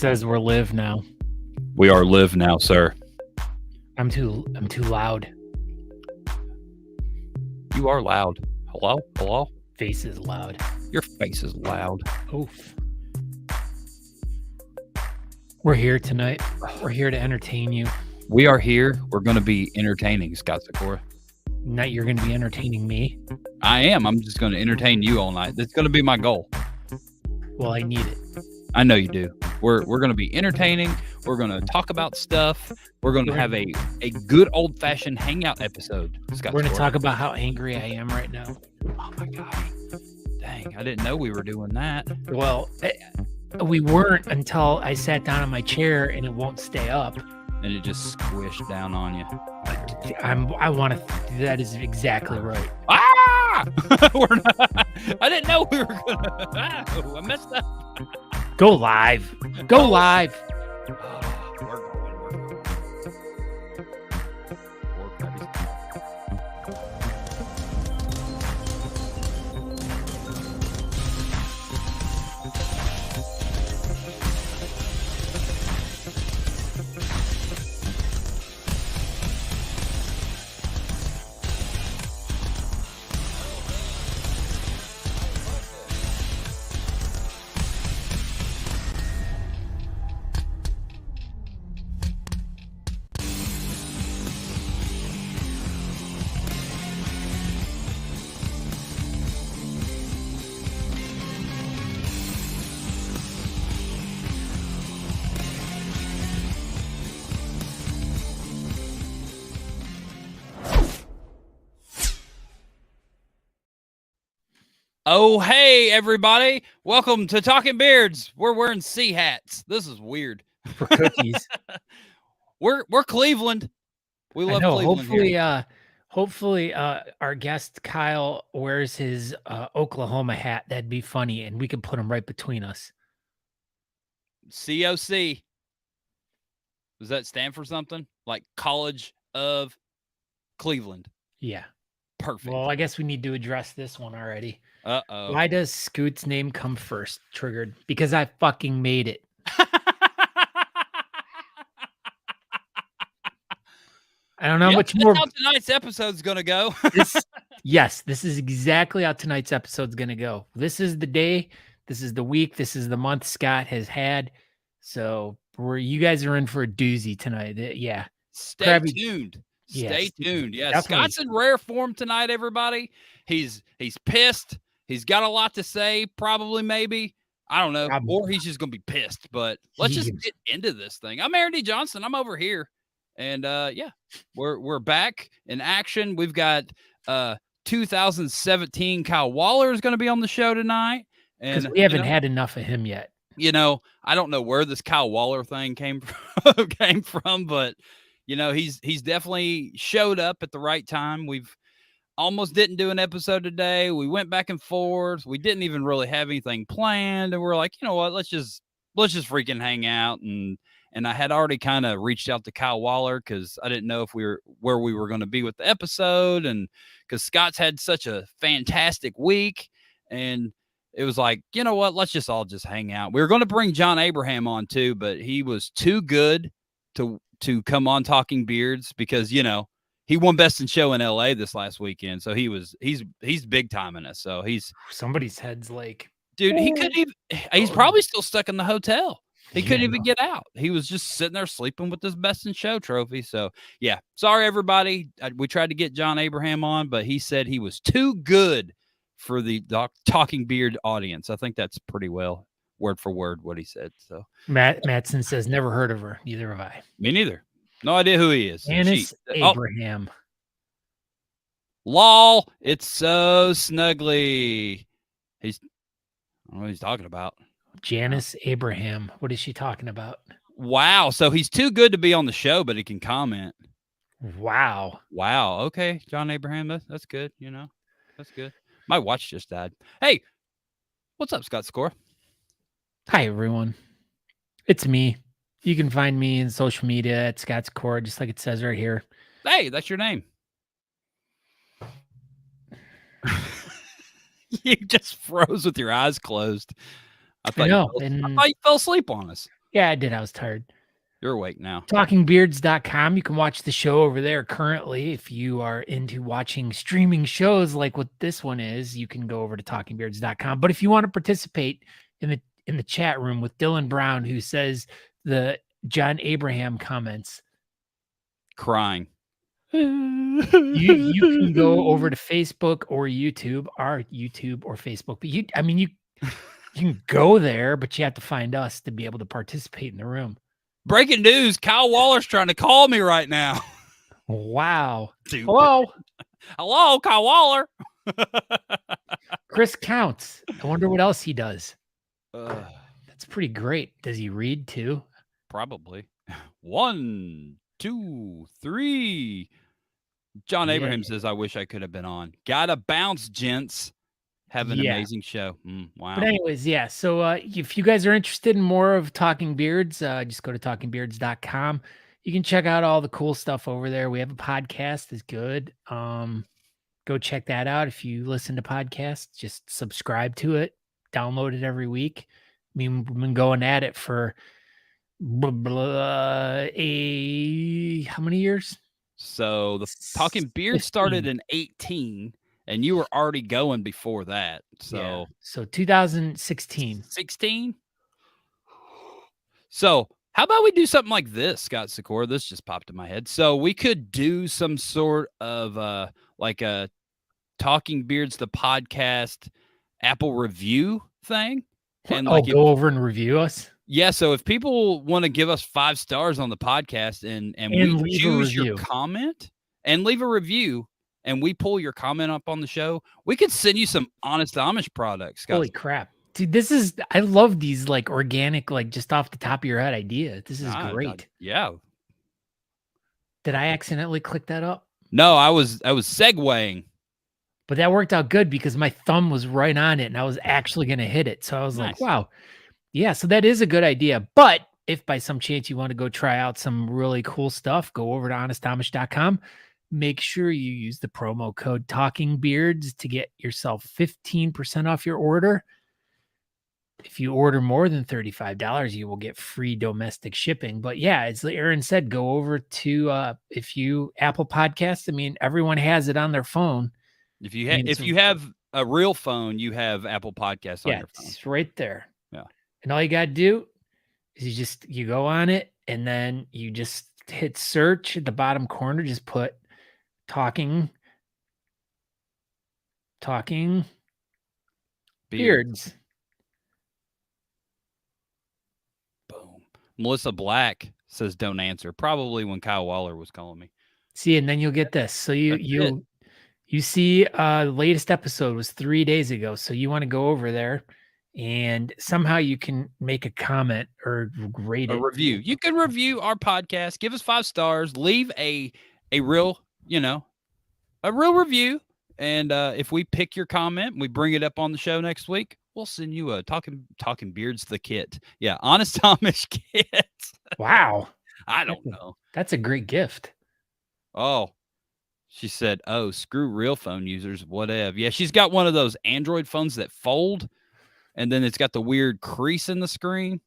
says we're live now. We are live now, sir. I'm too loud. You are loud. Hello? Face is loud. Your face is loud. Oof. We're here tonight. We're here to entertain you. We are here. We're going to be entertaining, Scott Sikora. Not you're going to be entertaining me. I am. I'm just going to entertain you all night. That's going to be my goal. Well, I need it. I know you do. We're going to be entertaining. We're going to talk about stuff. We're going to have a good old-fashioned hangout episode, Scott. We're going to talk about how angry I am right now. Oh, my gosh. Dang, I didn't know we were doing that. Well, we weren't until I sat down in my chair and it won't stay up. And it just squished down on you. I want to. That is exactly right. Ah! I didn't know we were going to. I messed up. Go live. Go live. We're going. Oh, hey, everybody. Welcome to Talking Beards. We're wearing sea hats. This is weird. For cookies. We're Cleveland. We love Cleveland. Hopefully, our guest Kyle wears his Oklahoma hat. That'd be funny, and we could put him right between us. COC. Does that stand for something? Like College of Cleveland. Yeah. Perfect. Well, I guess we need to address this one already. Uh-oh. Why does Scoot's name come first? Triggered. Because I fucking made it. I don't know much more. That's how tonight's episode's going to go. This is exactly how tonight's episode's going to go. This is the day. This is the week. This is the month Scott has had. So you guys are in for a doozy tonight. Yeah. Stay tuned. Yes, Stay tuned. Yeah, definitely. Scott's in rare form tonight, everybody. He's pissed. He's got a lot to say, probably, maybe. I don't know. Or he's just going to be pissed. But let's just get into this thing. I'm Aaron D. Johnson. I'm over here. And, yeah, we're back in action. We've got 2017 Kyle Waller is going to be on the show tonight. Because we haven't had enough of him yet. You know, I don't know where this Kyle Waller thing came from, but he's definitely showed up at the right time. We've almost didn't do an episode today. We went back and forth. We didn't even really have anything planned, and we're like, you know what? Let's just freaking hang out. And I had already kind of reached out to Kyle Waller because I didn't know where we were going to be with the episode, and because Scott's had such a fantastic week, and it was like, you know what? Let's all just hang out. We were going to bring John Abraham on too, but he was too good to come on Talking Beards because, he won Best in Show in LA this last weekend. So he's big time in us. So somebody's head's like, dude, he couldn't even, he's probably still stuck in the hotel. He couldn't even get out. He was just sitting there sleeping with this Best in Show trophy. So yeah, sorry everybody. We tried to get John Abraham on, but he said he was too good for the Talking Beard audience. I think that's pretty well word for word what he said. So Mattson says, never heard of her. Neither have I. Me neither. No idea who he is. Honest Abraham. Lol. It's so snuggly. I don't know what he's talking about. Janice Abraham. What is she talking about? Wow. So he's too good to be on the show, but he can comment. Wow. Okay. John Abraham. That's good. That's good. My watch just died. Hey, what's up, Scott Score? Hi, everyone. It's me. You can find me in social media at Scott's Core, just like it says right here. Hey, that's your name. You just froze with your eyes closed. I thought you fell asleep on us. Yeah, I did. I was tired. You're awake now. TalkingBeards.com. You can watch the show over there currently. If you are into watching streaming shows like what this one is, you can go over to TalkingBeards.com. But if you want to participate in the chat room with Dylan Brown, who says the John Abraham comments, Crying. you can go over to Facebook or YouTube, our YouTube or Facebook. But you can go there, but you have to find us to be able to participate in the room. Breaking news, Kyle Waller's trying to call me right now. Wow. Dude. Hello? Hello, Kyle Waller. Chris counts. I wonder what else he does. That's pretty great. Does he read too? Probably. 1, 2, 3. John Abraham says, I wish I could have been on. Gotta bounce, gents. Have an amazing show. Wow. But anyways, yeah. So if you guys are interested in more of Talking Beards, just go to talkingbeards.com. You can check out all the cool stuff over there. We have a podcast is good. Go check that out. If you listen to podcasts, just subscribe to it, download it every week. I mean, we've been going at it for how many years? So the Talking Beard started in 18, and you were already going before that. So, so 2016. 16? So how about we do something like this, Scott Sikora? This just popped in my head. So we could do some sort of like a Talking Beards, the podcast Apple review thing. And like go over and review us. Yeah, so if people want to give us 5 stars on the podcast and we choose your comment and leave a review and we pull your comment up on the show, we could send you some Honest Amish products, Scott. Holy crap. Dude, I love these like organic, like just off the top of your head idea. This is great. Yeah. Did I accidentally click that up? No, I was segueing. But that worked out good because my thumb was right on it and I was actually going to hit it. So I was like, wow. Yeah, so that is a good idea. But if by some chance you want to go try out some really cool stuff, go over to honestamish.com. Make sure you use the promo code TalkingBeards to get yourself 15% off your order. If you order more than $35, you will get free domestic shipping. But yeah, as Aaron said, go over to Apple Podcasts. I mean, everyone has it on their phone. If you have a real phone, you have Apple Podcasts on your phone. It's right there. Yeah. And all you got to do is you go on it and then you just hit search at the bottom corner. Just put talking beards. Boom. Melissa Black says don't answer. Probably when Kyle Waller was calling me. See, and then you'll get this. So you see the latest episode was 3 days ago. So you want to go over there. And somehow you can make a comment or rate a review. You can review our podcast, give us 5 stars, leave a real, a real review. And if we pick your comment, we bring it up on the show next week, we'll send you a Talking Beards the kit. Yeah, Honest Amish kit. Wow. I don't know. That's a great gift. Oh, she said, oh, screw real phone users, whatever. Yeah, she's got one of those Android phones that fold. And then it's got the weird crease in the screen.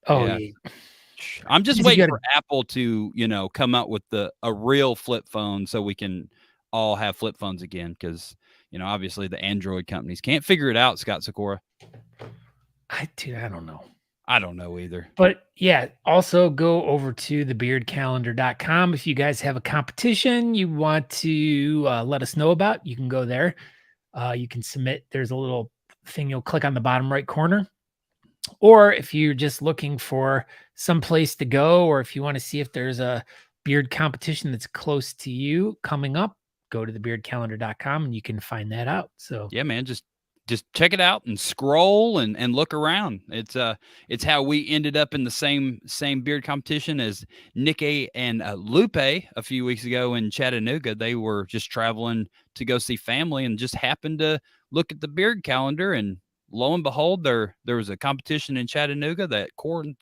Oh, yeah. I'm just waiting for Apple to, come out with a real flip phone so we can all have flip phones again. Because, obviously the Android companies can't figure it out, Scott Sikora. I don't know. I don't know either. But yeah, also go over to thebeardcalendar.com. If you guys have a competition you want to let us know about, you can go there. You can submit. There's a little thing you'll click on the bottom right corner. Or if you're just looking for some place to go, or if you want to see if there's a beard competition that's close to you coming up, go to thebeardcalendar.com and you can find that out. So yeah, man, just check it out and scroll and look around. It's how we ended up in the same beard competition as Nicky and Lupe a few weeks ago in Chattanooga. They were just traveling to go see family and just happened to look at the beard calendar, and lo and behold, there was a competition in Chattanooga that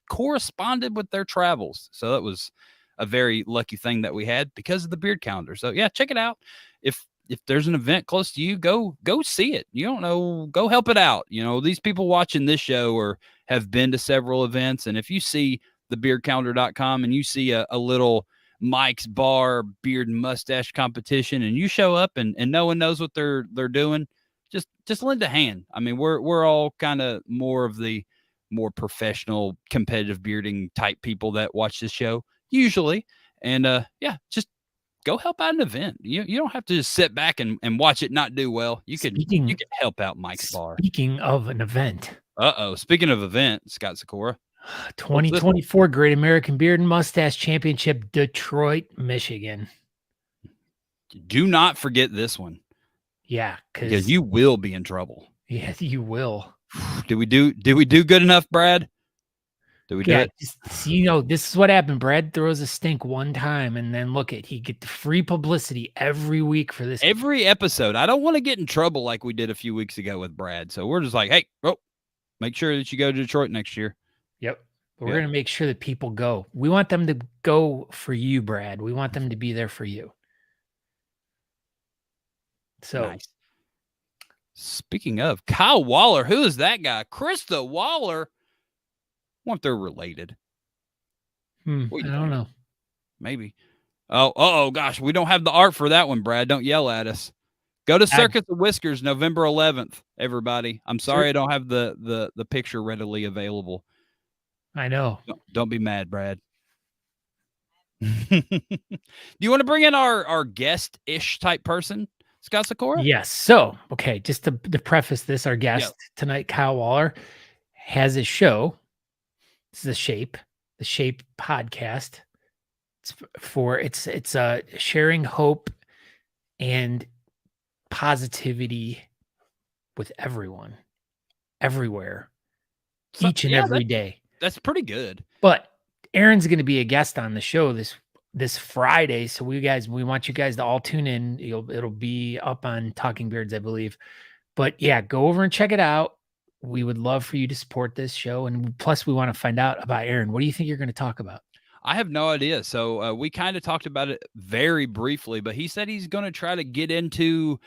corresponded with their travels. So that was a very lucky thing that we had because of the beard calendar. So yeah, check it out. If there's an event close to you, go see it. You don't know, go help it out. These people watching this show are have been to several events. And if you see thebeardcalendar.com and you see a little Mike's Bar beard and mustache competition and you show up and no one knows what they're doing, just lend a hand. I mean, we're all kind of more of the more professional competitive bearding type people that watch this show usually. And yeah, just go help out an event. You don't have to just sit back and watch it not do well. You can help out Mike's Bar. Speaking of an event. Speaking of event, Scott Sikora. 2024 Great American Beard and Mustache Championship, Detroit, Michigan. Do not forget this one. Yeah, because you will be in trouble. Yeah, you will. Did we do good enough, Brad? Did we do it? This is what happened. Brad throws a stink one time, and then he get the free publicity every week for this. Every episode. I don't want to get in trouble like we did a few weeks ago with Brad. So we're just like, hey, make sure that you go to Detroit next year. Yep. But we're going to make sure that people go. We want them to go for you, Brad. We want them to be there for you. So, nice. Speaking of Kyle Waller, who is that guy? Krista Waller. I wonder if they're related. I don't know. Maybe. Oh, gosh. We don't have the art for that one, Brad. Don't yell at us. Go to Circus of Whiskers, November 11th, everybody. I'm sorry I don't have the picture readily available. I know. Don't be mad, Brad. Do you want to bring in our guest-ish type person, Scott Sikora? Yes. So, okay, just to preface this, our guest tonight, Kyle Waller, has a show. It's the S.H.A.P.E podcast. It's sharing hope and positivity with everyone, everywhere, each and every day. That's pretty good. But Aaron's going to be a guest on the show this Friday, so we want you guys to all tune in. It'll be up on Talking Beards, I believe. But yeah, go over and check it out. We would love for you to support this show, and plus, we want to find out about Aaron. What do you think you're going to talk about? I have no idea. So we kind of talked about it very briefly, but he said he's going to try to get into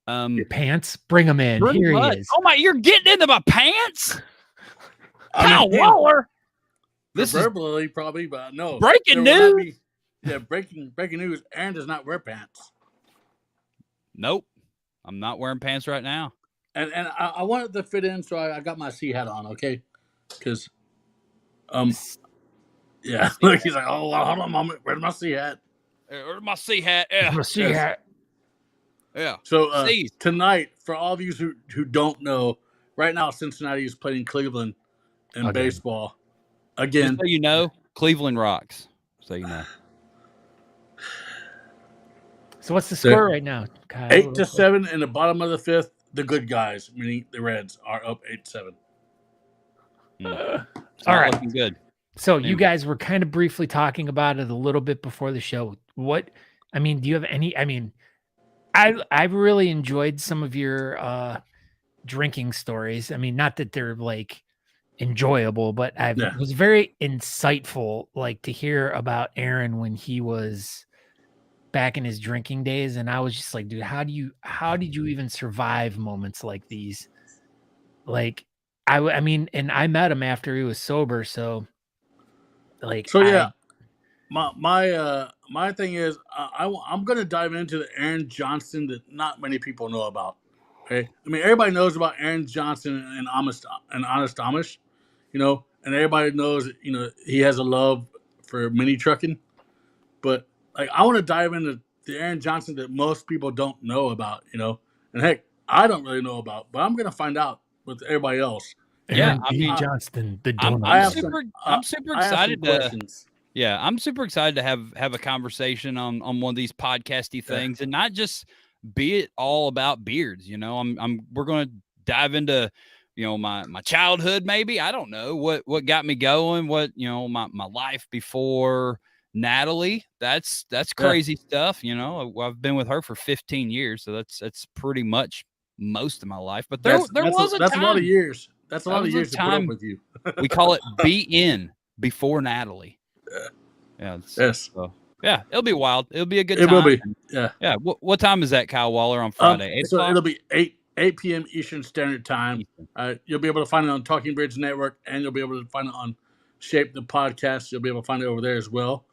your pants. Bring them in. Here he is. Oh my! You're getting into my pants. Kyle Waller. This verbally probably, but no. Breaking news. Breaking news. Aaron does not wear pants. Nope, I'm not wearing pants right now. And I wanted to fit in, so I got my C hat on. Okay, because yeah. Look, he's like, oh, well, hold on a moment. Where's my C hat? Where's my C hat? Yeah, my C hat. Yeah. So tonight, for all of you who don't know, right now Cincinnati is playing Cleveland in baseball. Again, just so you know, Cleveland rocks. So you know. So what's the score right now, Kyle? 8-7 in the bottom of the fifth. The good guys, meaning the Reds, are up 8-7. All right, looking good. So you guys were kind of briefly talking about it a little bit before the show. Do you have any? I mean, I really enjoyed some of your drinking stories. I mean, not that they're like enjoyable, but it was very insightful, like to hear about Aaron when he was back in his drinking days. And I was just like, dude, how did you even survive moments like these? Like, I mean, and I met him after he was sober. So my thing is, I'm going to dive into the Aaron Johnston that not many people know about. Okay. I mean, everybody knows about Aaron Johnston and Honest Amish, and everybody knows, he has a love for mini trucking, but like, I want to dive into the Aaron Johnston that most people don't know about, and heck, I don't really know about, but I'm going to find out with everybody else. Aaron Johnston, the donut. I'm super excited I'm super excited to have a conversation on one of these podcasty things and not just be it all about beards. We're going to dive into, my childhood, maybe. I don't know what got me going, my life before Natalie. That's crazy stuff. I've been with her for 15 years, so that's pretty much most of my life. But there was a time. That's a lot of years. That's a lot of years to put up with you. We call it be before Natalie. Yeah. Yeah, it'll be wild. It'll be a good time. It will be. Yeah. Yeah. What time is that, Kyle Waller, on Friday? 8 o'clock? It'll be 8 p.m. Eastern Standard Time. You'll be able to find it on Talking Bridge Network, and you'll be able to find it on S.H.A.P.E the podcast. You'll be able to find it over there as well.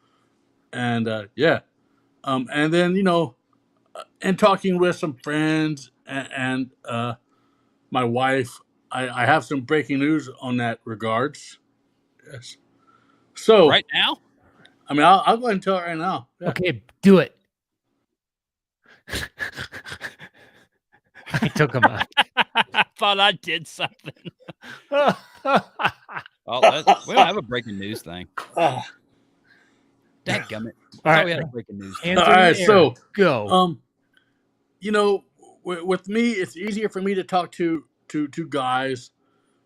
And and then and talking with some friends and my wife, I have some breaking news on that regards. Yes. So Right now? I mean, I'll go ahead and tell it right now. Yeah. Okay, do it. I took him out. I thought I did something. All Oh, we don't have a breaking news thing. Dadgummit. I thought we had a breaking news thing. Hands in All right, the air. so Go. With me, it's easier for me to talk to guys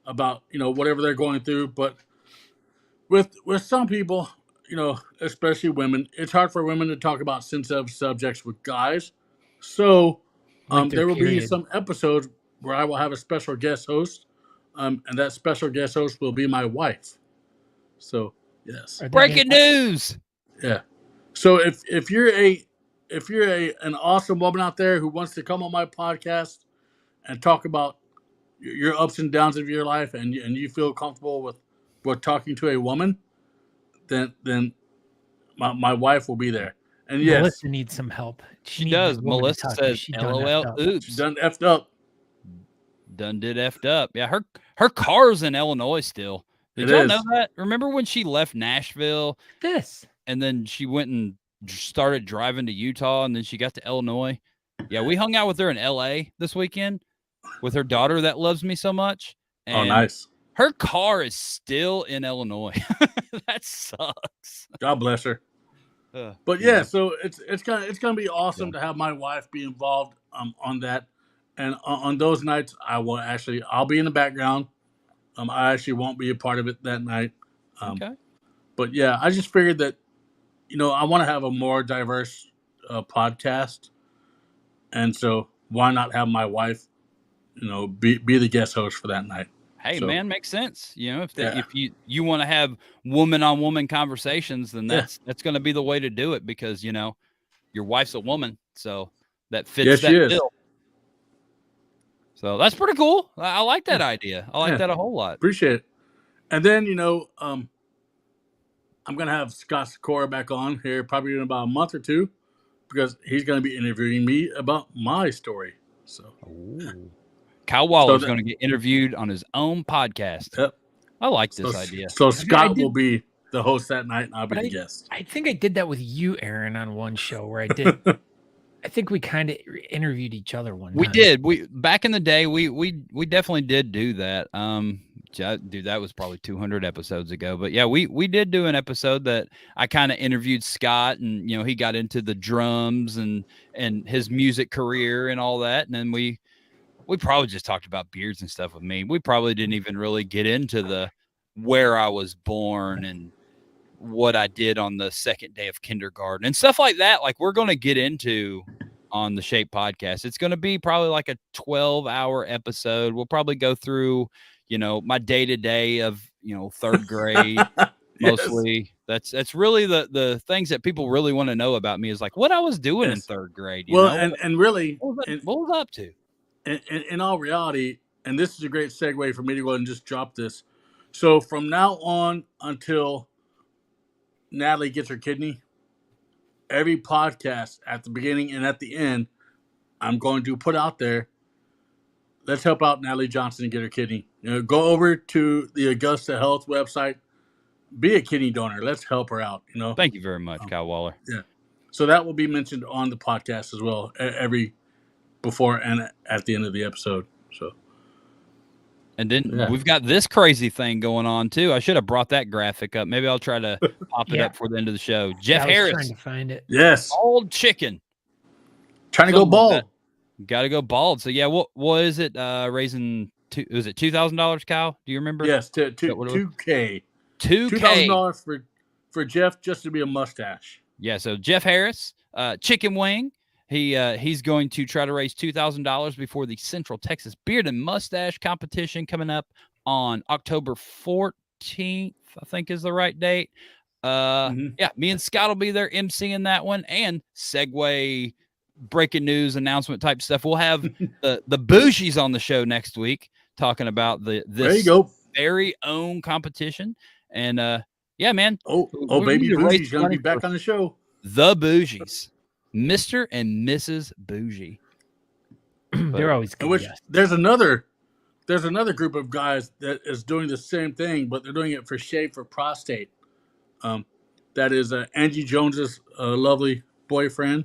about whatever they're going through, but with some people, especially women, it's hard for women to talk about sensitive subjects with guys. So Like their there will be period. some episodes where I will have a special guest host, and that special guest host will be my wife. So yes, Are they Breaking news. yeah. So if you're an awesome woman out there who wants to come on my podcast and talk about your ups and downs of your life, and you feel comfortable with talking to a woman, then my wife will be there. And yes, Melissa needs some help. She needs a does. woman to Melissa talk to. says, She done LOL, effed up. oops. she's done effed up. Done did effed up. Yeah, her car's in Illinois still. Did y'all know that? Remember when she left Nashville and then she went and started driving to Utah and then she got to Illinois? Yeah, we hung out with her in LA this weekend with her daughter that loves me so much. And oh, nice. Her car is still in Illinois. That sucks. God bless her. But yeah, so it's gonna be awesome to have my wife be involved on that, and on those nights I'll be in the background. I actually won't be a part of it that night. Okay. But yeah, I just figured that I want to have a more diverse podcast, and so why not have my wife be the guest host for that night? Hey, man, makes sense. If you want to have woman-on-woman conversations, then that's going to be the way to do it because, your wife's a woman, so that fits that bill. So that's pretty cool. I like that idea. I like that a whole lot. Appreciate it. And then, I'm going to have Scott Sikora back on here probably in about a month or two because he's going to be interviewing me about my story. So. Ooh. Kyle Waller's going to get interviewed on his own podcast. Yep. I like this idea. So Scott will be the host that night, and I'll be the guest. I think I did that with you, Aaron, on one show where I did. I think we kind of interviewed each other one time. We did. We back in the day, we definitely did do that. Dude, that was probably 200 episodes ago. But yeah, we did do an episode that I kind of interviewed Scott, and he got into the drums and his music career and all that, and then we probably just talked about beards and stuff with me. We probably didn't even really get into where I was born and what I did on the second day of kindergarten and stuff like that. Like we're going to get into on the S.H.A.P.E podcast. It's going to be probably like a 12-hour episode. We'll probably go through, my day-to-day of, third grade. Mostly that's really the things that people really want to know about me is like what I was doing in third grade. And really, what was I up to? In all reality, and this is a great segue for me to go ahead and just drop this. So from now on until Natalie gets her kidney, every podcast at the beginning and at the end, I'm going to put out there, let's help out Natalie Johnson and get her kidney. Go over to the Augusta Health website, be a kidney donor. Let's help her out. Thank you very much, Kyle Waller. Yeah. So that will be mentioned on the podcast as well, every before and at the end of the episode. So, and then we've got this crazy thing going on too. I should have brought that graphic up. Maybe I'll try to pop it up for the end of the show. Jeff Harris, trying to find it. Yes, bald chicken, trying to go bald. Got to go bald. So yeah, what is it? Raising was it $2,000, Kyle? Do you remember? Yes, $2K. $2,000 for Jeff just to be a mustache. Yeah. So Jeff Harris, chicken wing. He's going to try to raise $2,000 before the Central Texas Beard and Mustache competition coming up on October 14th, I think is the right date. Yeah, me and Scott will be there emceeing that one. And segue breaking news announcement type stuff. We'll have the Bougies on the show next week talking about There you this go. very own competition. And yeah, man. Oh, We baby need to raise Bougie's gonna money be back for on the show. the Bougies, Mr. and Mrs. Bougie. They're always good. Which Guests. there's another group of guys that is doing the same thing, but they're doing it for S.H.A.P.E for prostate. That is Angie Jones's lovely boyfriend,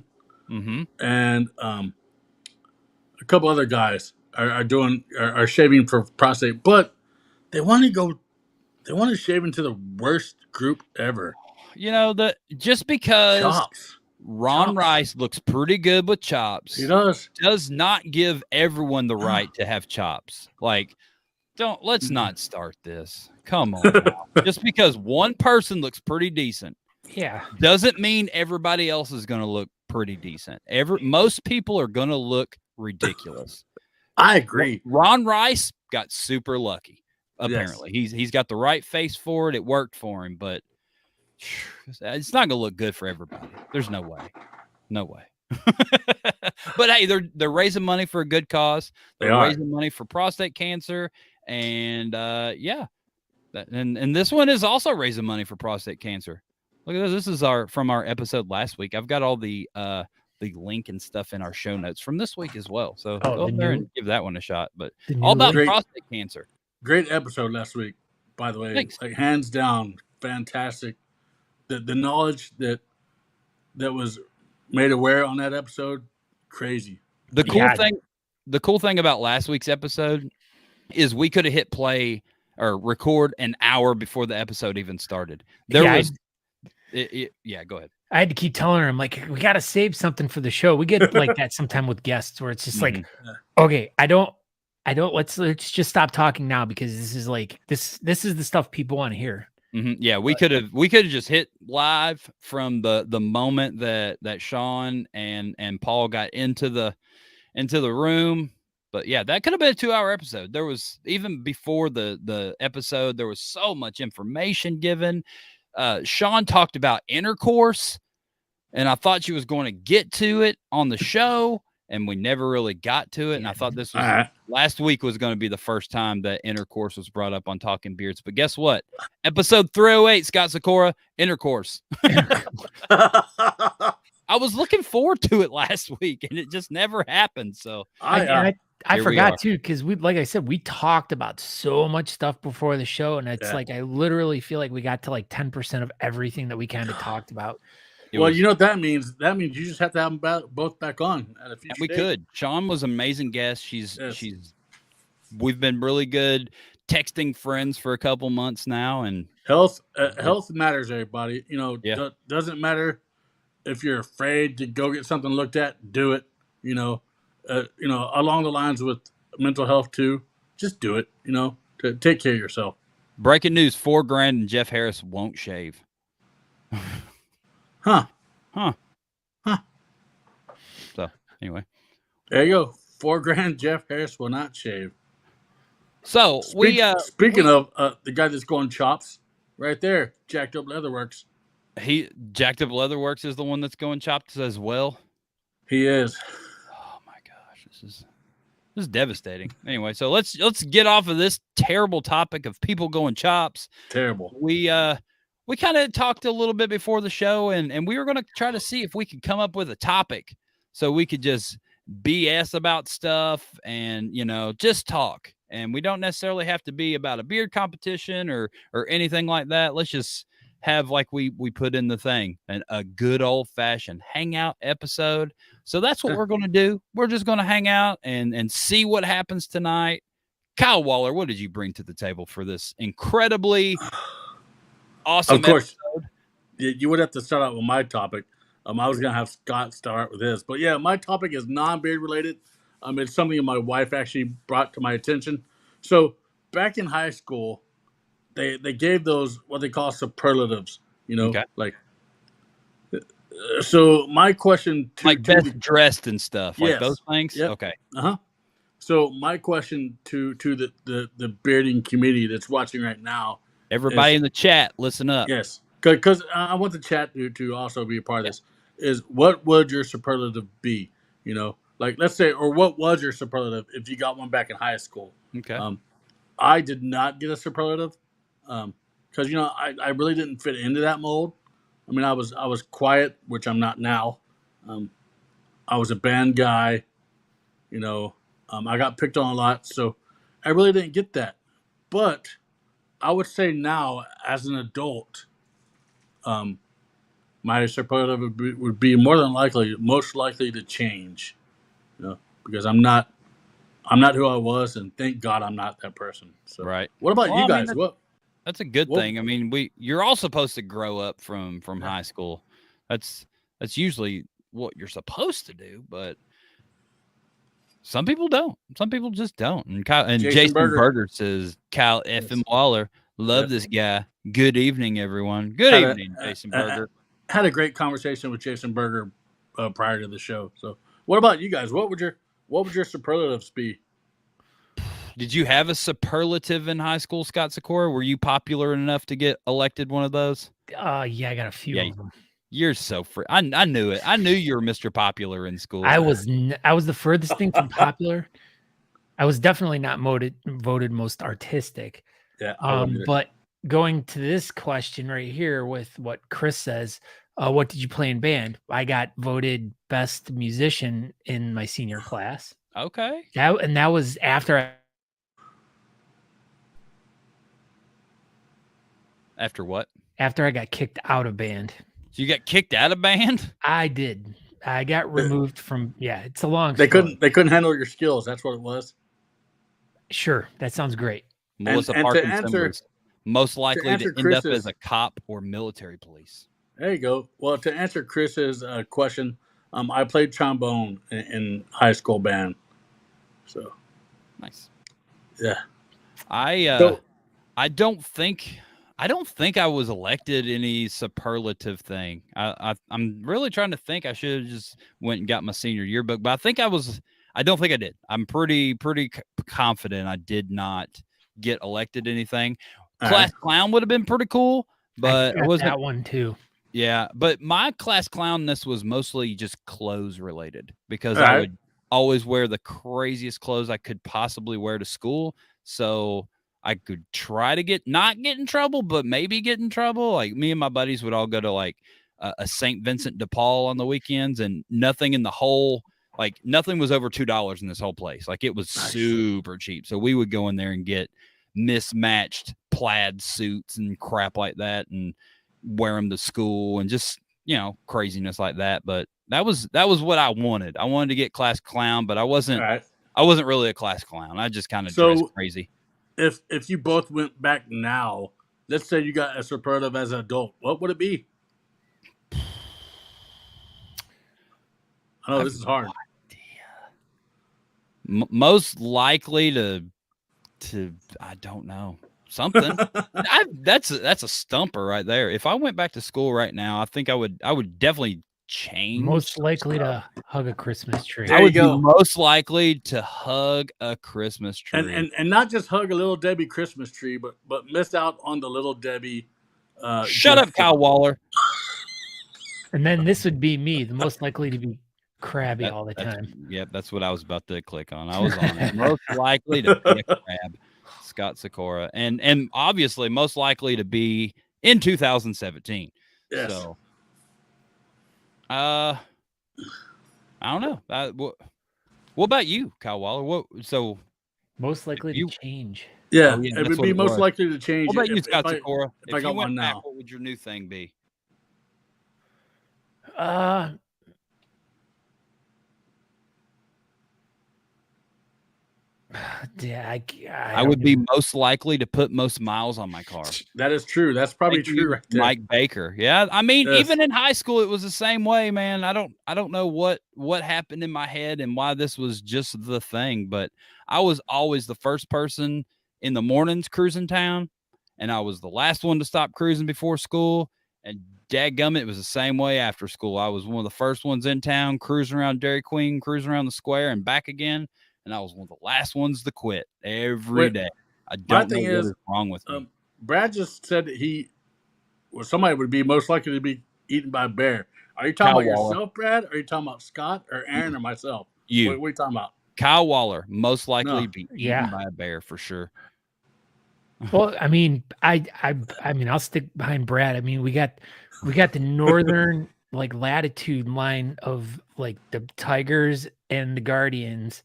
and a couple other guys are shaving for prostate, but they want to shave into the worst group ever. You know, just because Chops. Ron Rice looks pretty good with chops, He does not give everyone the right to have chops. Like, let's not start this. Come on now. Just because one person looks pretty decent, doesn't mean everybody else is going to look pretty decent. Most people are going to look ridiculous. I agree. Ron Rice got super lucky. Apparently, he's got the right face for it. It worked for him, but it's not going to look good for everybody. There's no way. But hey, they're raising money for a good cause. They're raising money for prostate cancer, and and this one is also raising money for prostate cancer. Look at this. This is from our episode last week. I've got all the link and stuff in our show notes from this week as well. So go up there and give that one a shot. But all about prostate cancer. Great episode last week, by the way. Thanks. Like hands down, fantastic. The knowledge that was made aware on that episode, crazy. The cool thing about last week's episode is we could have hit play or record an hour before the episode even started. Go ahead. I had to keep telling her, I'm like, we got to save something for the show. We get like that sometime with guests where it's just like, okay, I don't, let's just stop talking now because this is like, this is the stuff people want to hear. Yeah, we could have just hit live from the moment that Sean and Paul got into the room. But yeah, that could have been a 2-hour episode. There was, even before the episode, there was so much information given. Sean talked about intercourse, and I thought she was going to get to it on the show, and we never really got to it. And I thought this was last week was going to be the first time that intercourse was brought up on Talking Beards. But guess what? Episode 308, Scott Sikora, intercourse. I was looking forward to it last week, and it just never happened. So I forgot too, because like I said, we talked about so much stuff before the show, and it's like I literally feel like we got to like 10% of everything that we kind of talked about. You know what that means? That means you just have to have them both back on at a future date. Could. Sean was an amazing guest. We've been really good texting friends for a couple months now, and health matters, everybody. Doesn't matter if you're afraid to go get something looked at. Do it. Along the lines with mental health too. Just do it. To take care of yourself. Breaking news: $4,000 and Jeff Harris won't shave. Huh. So anyway, there you go. $4,000. Jeff Harris will not shave. So speaking of the guy that's going chops, right there, Jacked Up Leatherworks. Jacked Up Leatherworks is the one that's going chops as well. He is. Oh my gosh, this is devastating. Anyway, so let's get off of this terrible topic of people going chops. Terrible. We kind of talked a little bit before the show, and we were going to try to see if we could come up with a topic so we could just BS about stuff and, just talk. And we don't necessarily have to be about a beard competition or anything like that. Let's just have, like we put in the thing, a good old-fashioned hangout episode. So that's what we're going to do. We're just going to hang out and see what happens tonight. Kyle Waller, what did you bring to the table for this incredibly awesome Of course, episode? You would have to start out with my topic. I was going to have Scott start with his. But yeah, my topic is non-beard related. It's something my wife actually brought to my attention. So back in high school, they gave those what they call superlatives, Okay. like. So my question to best dressed and stuff, like those things. Yep. Okay. So my question to the bearding community that's watching right now. Everybody in the chat, listen up. Yes, because I want the chat to also be a part of this. Is what would your superlative be? You know, like let's say, or what was your superlative if you got one back in high school? Okay. I did not get a superlative because I really didn't fit into that mold. I mean, I was quiet, which I'm not now. I was a band guy. You know, I got picked on a lot, so I really didn't get that. But I would say now, as an adult, my superlative would be most likely to change. You know, because I'm not who I was, and thank God I'm not that person. So, Right. what about Well, you I mean, guys? that's a good What? thing. I mean, you're all supposed to grow up from Yeah. high school. That's usually what you're supposed to do, but some people don't. Some people just don't. And Jason Jason Berger Berger says, Kyle F. M. yes. Waller, love Yes. this guy. Good evening, everyone. Good had evening, Jason Berger. had a great conversation with Jason Berger prior to the show. So, what about you guys? What would your superlatives be? Did you have a superlative in high school, Scott Sikora? Were you popular enough to get elected one of those? Yeah, I got a few of them. You're so free. I knew it. I knew you were Mr. Popular in school. I was the furthest thing from popular. I was definitely not voted most artistic. Yeah, But going to this question right here with what Chris says, what did you play in band? I got voted best musician in my senior class. Okay. That was after After what? After I got kicked out of band. So you got kicked out of band? I did. I got removed from. Yeah, it's a long. They story. couldn't handle your skills. That's what it was. Sure, that sounds great. Melissa and Parkinson was most likely to end up as a cop or military police. There you go. Well, to answer Chris's question, I played trombone in high school band. So nice. Yeah. I don't think I was elected any superlative thing. I'm really trying to think. I should have just went and got my senior yearbook, but I don't think I did. I'm pretty confident I did not get elected anything. Class clown would have been pretty cool, but I wasn't that one too. Yeah, but my class clownness was mostly just clothes related because I would always wear the craziest clothes I could possibly wear to school. So I could try to not get in trouble, but maybe get in trouble. Like me and my buddies would all go to like a St. Vincent de Paul on the weekends, and nothing was over $2 in this whole place. Like it was super cheap. So we would go in there and get mismatched plaid suits and crap like that and wear them to school and just, craziness like that. But that was what I wanted. I wanted to get class clown, but I wasn't really a class clown. I just kind of dressed crazy. If you both went back now, let's say you got a superlative as an adult, what would it be? I know this is hard. Most likely to I don't know, something. That's a stumper right there. If I went back to school right now, I think I would definitely change. Most likely to hug a Christmas tree. I would be most likely to hug a Christmas tree, and not just hug a Little Debbie Christmas tree, but miss out on the Little Debbie. Shut up, Kyle Waller. And then this would be me, the most likely to be crabby all the time. Yep, that's what I was about to click on. I was on it. Most likely to be a crab, Scott Sikora, and obviously most likely to be in 2017. Yes. So, I don't know. What about you, Kyle Waller? So most likely to change. Yeah, it would be most likely to change. What about you, Scott Sikora? If I got one now, what would your new thing be? Yeah, I would be most likely to put most miles on my car. That is true. That's probably true right there. Mike Baker. Yeah. I mean, even in high school, it was the same way, man. I don't know what happened in my head and why this was just the thing, but I was always the first person in the mornings cruising town, and I was the last one to stop cruising before school. And dadgummit, it was the same way after school. I was one of the first ones in town, cruising around Dairy Queen, cruising around the square and back again. And I was one of the last ones to quit every day. I don't know what is wrong with me. Brad just said that somebody would be most likely to be eaten by a bear. Are you talking Kyle about Waller. yourself, Brad? Or are you talking about Scott or Aaron or myself? You. What are you talking about? Kyle Waller, most likely No. be Yeah. eaten by a bear for sure. Well, I mean, I mean, I'll stick behind Brad. I mean, we got the northern like latitude line of like the Tigers and the Guardians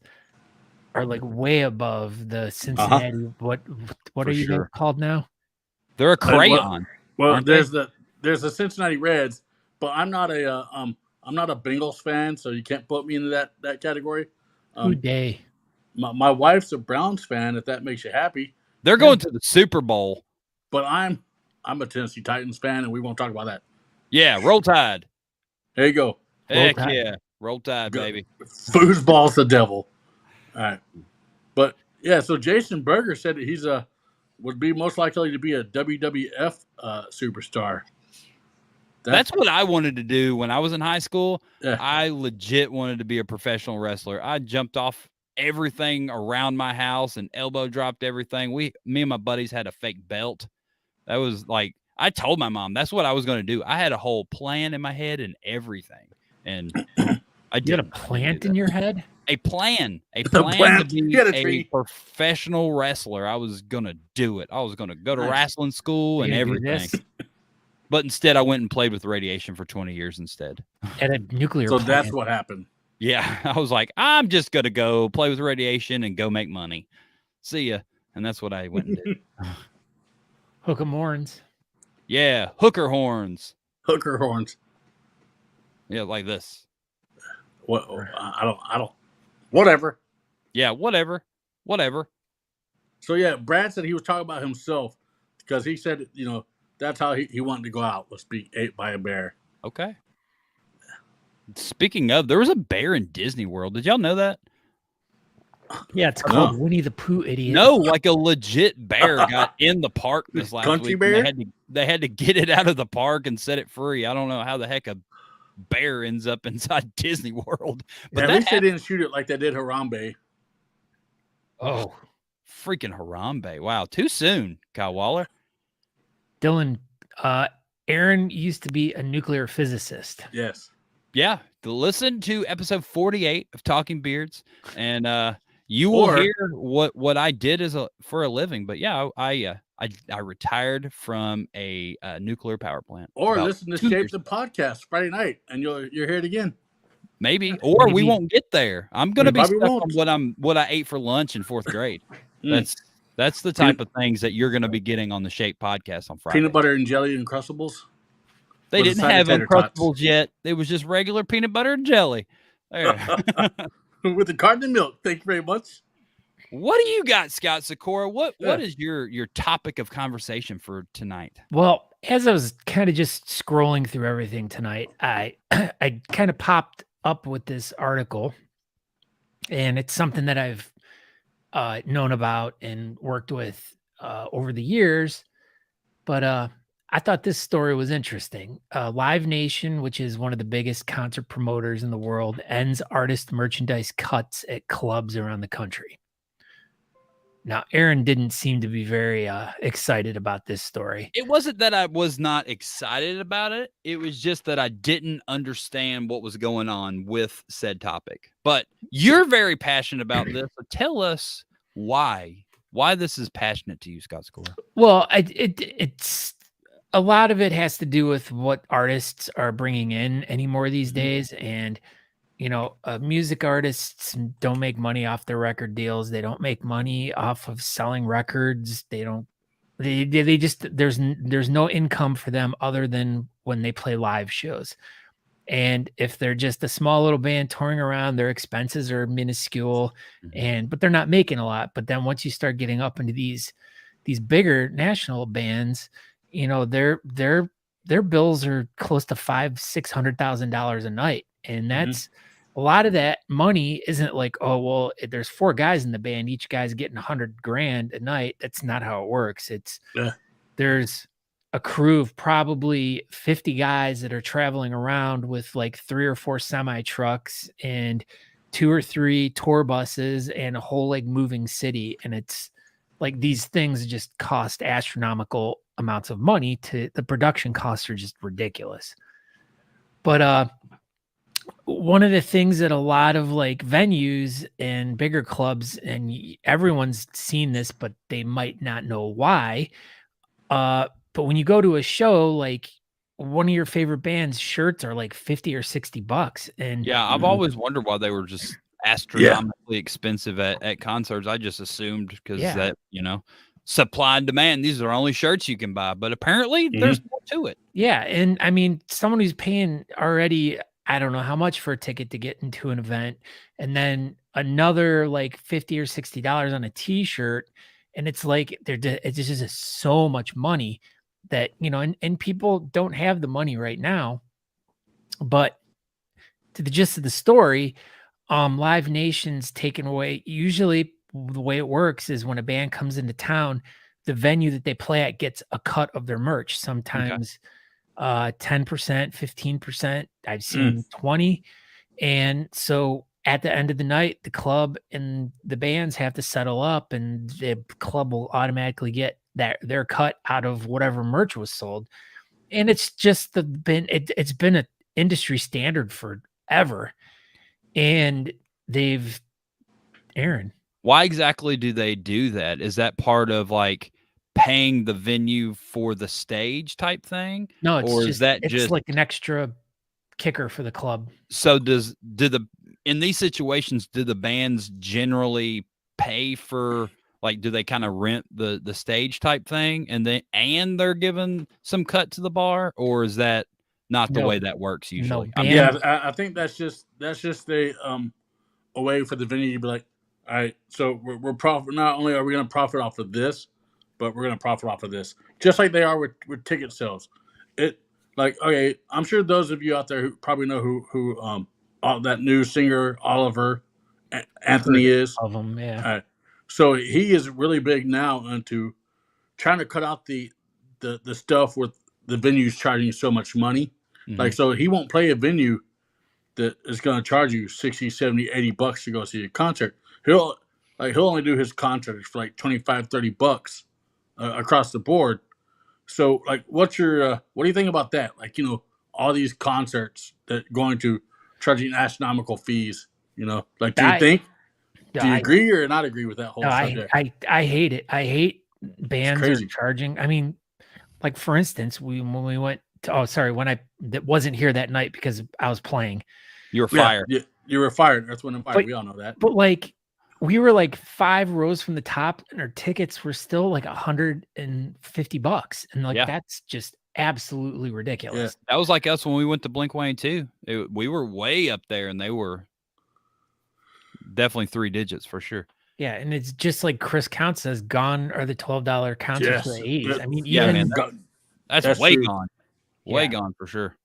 are like way above the Cincinnati. What For are you guys sure. called now? They're a crayon. Well, aren't there's they? the Cincinnati Reds, but I'm not a Bengals fan, so you can't put me into that category. Who day? My wife's a Browns fan, if that makes you happy. They're going to the Super Bowl. But I'm a Tennessee Titans fan, and we won't talk about that. Yeah, roll tide. There you go. Heck Tide. yeah. Roll tide, baby. Foosball's the devil. All right. But yeah, so Jason Berger said that he's would be most likely to be a WWF superstar. That's what I wanted to do when I was in high school. Yeah. I legit wanted to be a professional wrestler. I jumped off everything around my house and elbow dropped everything. Me and my buddies had a fake belt. That was like, I told my mom that's what I was going to do. I had a whole plan in my head and everything. And I did. You had a plant in your head? A plan plant. to be He had a a tree. professional wrestler. I was going to do it. I was going to go to Nice. wrestling school and You're gonna do everything. this But instead, I went and played with radiation for 20 years instead. at a nuclear So plant. that's what happened. Yeah, I was like, I'm just going to go play with radiation and go make money. See ya. And that's what I went and did. Hook 'em horns. Yeah, hooker horns. Hooker horns. Yeah, like this. What? I don't. Whatever. Yeah, whatever. So yeah, Brad said he was talking about himself because he said, that's how he wanted to go out, was be ate by a bear. Okay. Speaking of, there was a bear in Disney World. Did y'all know that? Yeah, it's called Winnie the Pooh, idiot. No, like a legit bear got in the park this last Country week. bear? They had to get it out of the park and set it free. I don't know how the heck a bear ends up inside Disney World. But At that least they didn't shoot it like they did Harambe. Oh, freaking Harambe. Wow, too soon, Kyle Waller. Dylan, Aaron used to be a nuclear physicist. Yes. Yeah, listen to episode 48 of Talking Beards, and you will hear what I did for a living. But yeah, I retired from a nuclear power plant. Or listen to Shape the podcast Friday night, and you'll hear it again. Maybe, or we won't get there. I'm going to be stuck won't. on what I ate for lunch in 4th grade. That's the type of things that you're going to be getting on the Shape podcast on Friday. Peanut butter and jelly Uncrustables. They didn't have Uncrustables yet. It was just regular peanut butter and jelly. There. With the carton and milk. Thank you very much. What do you got, Scott Sikora? What is your topic of conversation for tonight? Well, as I was kind of just scrolling through everything tonight, I kind of popped up with this article, and it's something that I've known about and worked with over the years, but I thought this story was interesting. Live Nation, which is one of the biggest concert promoters in the world, ends artist merchandise cuts at clubs around the country. Now, Aaron didn't seem to be very excited about this story. It wasn't that I was not excited about it. It was just that I didn't understand what was going on with said topic. But you're very passionate about this. So tell us why this is passionate to you, Scott Sikora. Well, it's a lot of it has to do with what artists are bringing in anymore these days. And, music artists don't make money off their record deals. They don't make money off of selling records. They just, there's no income for them other than when they play live shows. And if they're just a small little band touring around, their expenses are minuscule but they're not making a lot. But then once you start getting up into these bigger national bands, their bills are close to $500,000-$600,000 a night. And that's a lot of that money isn't like, oh, well, there's 4 guys in the band, each guy's getting $100,000 a night. That's not how it works. There's a crew of probably 50 guys that are traveling around with like 3 or 4 semi trucks and 2 or 3 tour buses and a whole like moving city. And it's like these things just cost astronomical amounts of money. The production costs are just ridiculous. But one of the things that a lot of like venues and bigger clubs and everyone's seen this, but they might not know why. But when you go to a show, like one of your favorite bands' shirts are like 50 or $60. And Yeah, I've always wondered why they were just astronomically expensive at concerts. I just assumed because Yeah. that, supply and demand, these are only shirts you can buy. But apparently there's more to it. Yeah. And I mean, someone who's paying already, I don't know how much for a ticket to get into an event, and then another like 50 or $60 on a t-shirt. And it's like it's just so much money that, and people don't have the money right now. But to the gist of the story, Live Nation's taken away. Usually the way it works is when a band comes into town, the venue that they play at gets a cut of their merch. Sometimes 10%, 15%. I've seen 20. And so at the end of the night, the club and the bands have to settle up, and the club will automatically get their cut out of whatever merch was sold. And it's just it's been an industry standard forever. And Aaron. Why exactly do they do that? Is that part of like paying the venue for the stage type thing? No, it's just like an extra kicker for the club. So in these situations, do the bands generally pay for, like, do they kind of rent the stage type thing and they're given some cut to the bar, or is that not the way that works usually? I think that's just a way for the venue to be like, all right, so we're profit. Not only are we going to profit off of this, but we're going to profit off of this, just like they are with ticket sales. Okay, I'm sure those of you out there who probably know who that new singer Oliver Anthony is. Of them, yeah. So he is really big now into trying to cut out the stuff with the venues charging so much money. Mm-hmm. Like, so he won't play a venue that is going to charge you 60, 70, 80 bucks to go see a concert. He'll only do his concerts for like 25, 30 bucks across the board. So, like, what do you think about that? Like, all these concerts that going to charging astronomical fees, like, do you agree or not agree with that whole subject? I hate it. I hate bands are charging. I mean, like, for instance, when we went to, when I wasn't here that night because I was playing. You were fired. Yeah, you were fired. That's when I'm fired. We all know that. But like, we were like 5 rows from the top, and our tickets were still like $150, and like that's just absolutely ridiculous. Yeah. That was like us when we went to Blink-182. We were way up there, and they were definitely 3 digits for sure. Yeah, and it's just like Chris Count says, gone are the $12 concerts for the 80s. I mean, that's way true. Gone. Way gone for sure.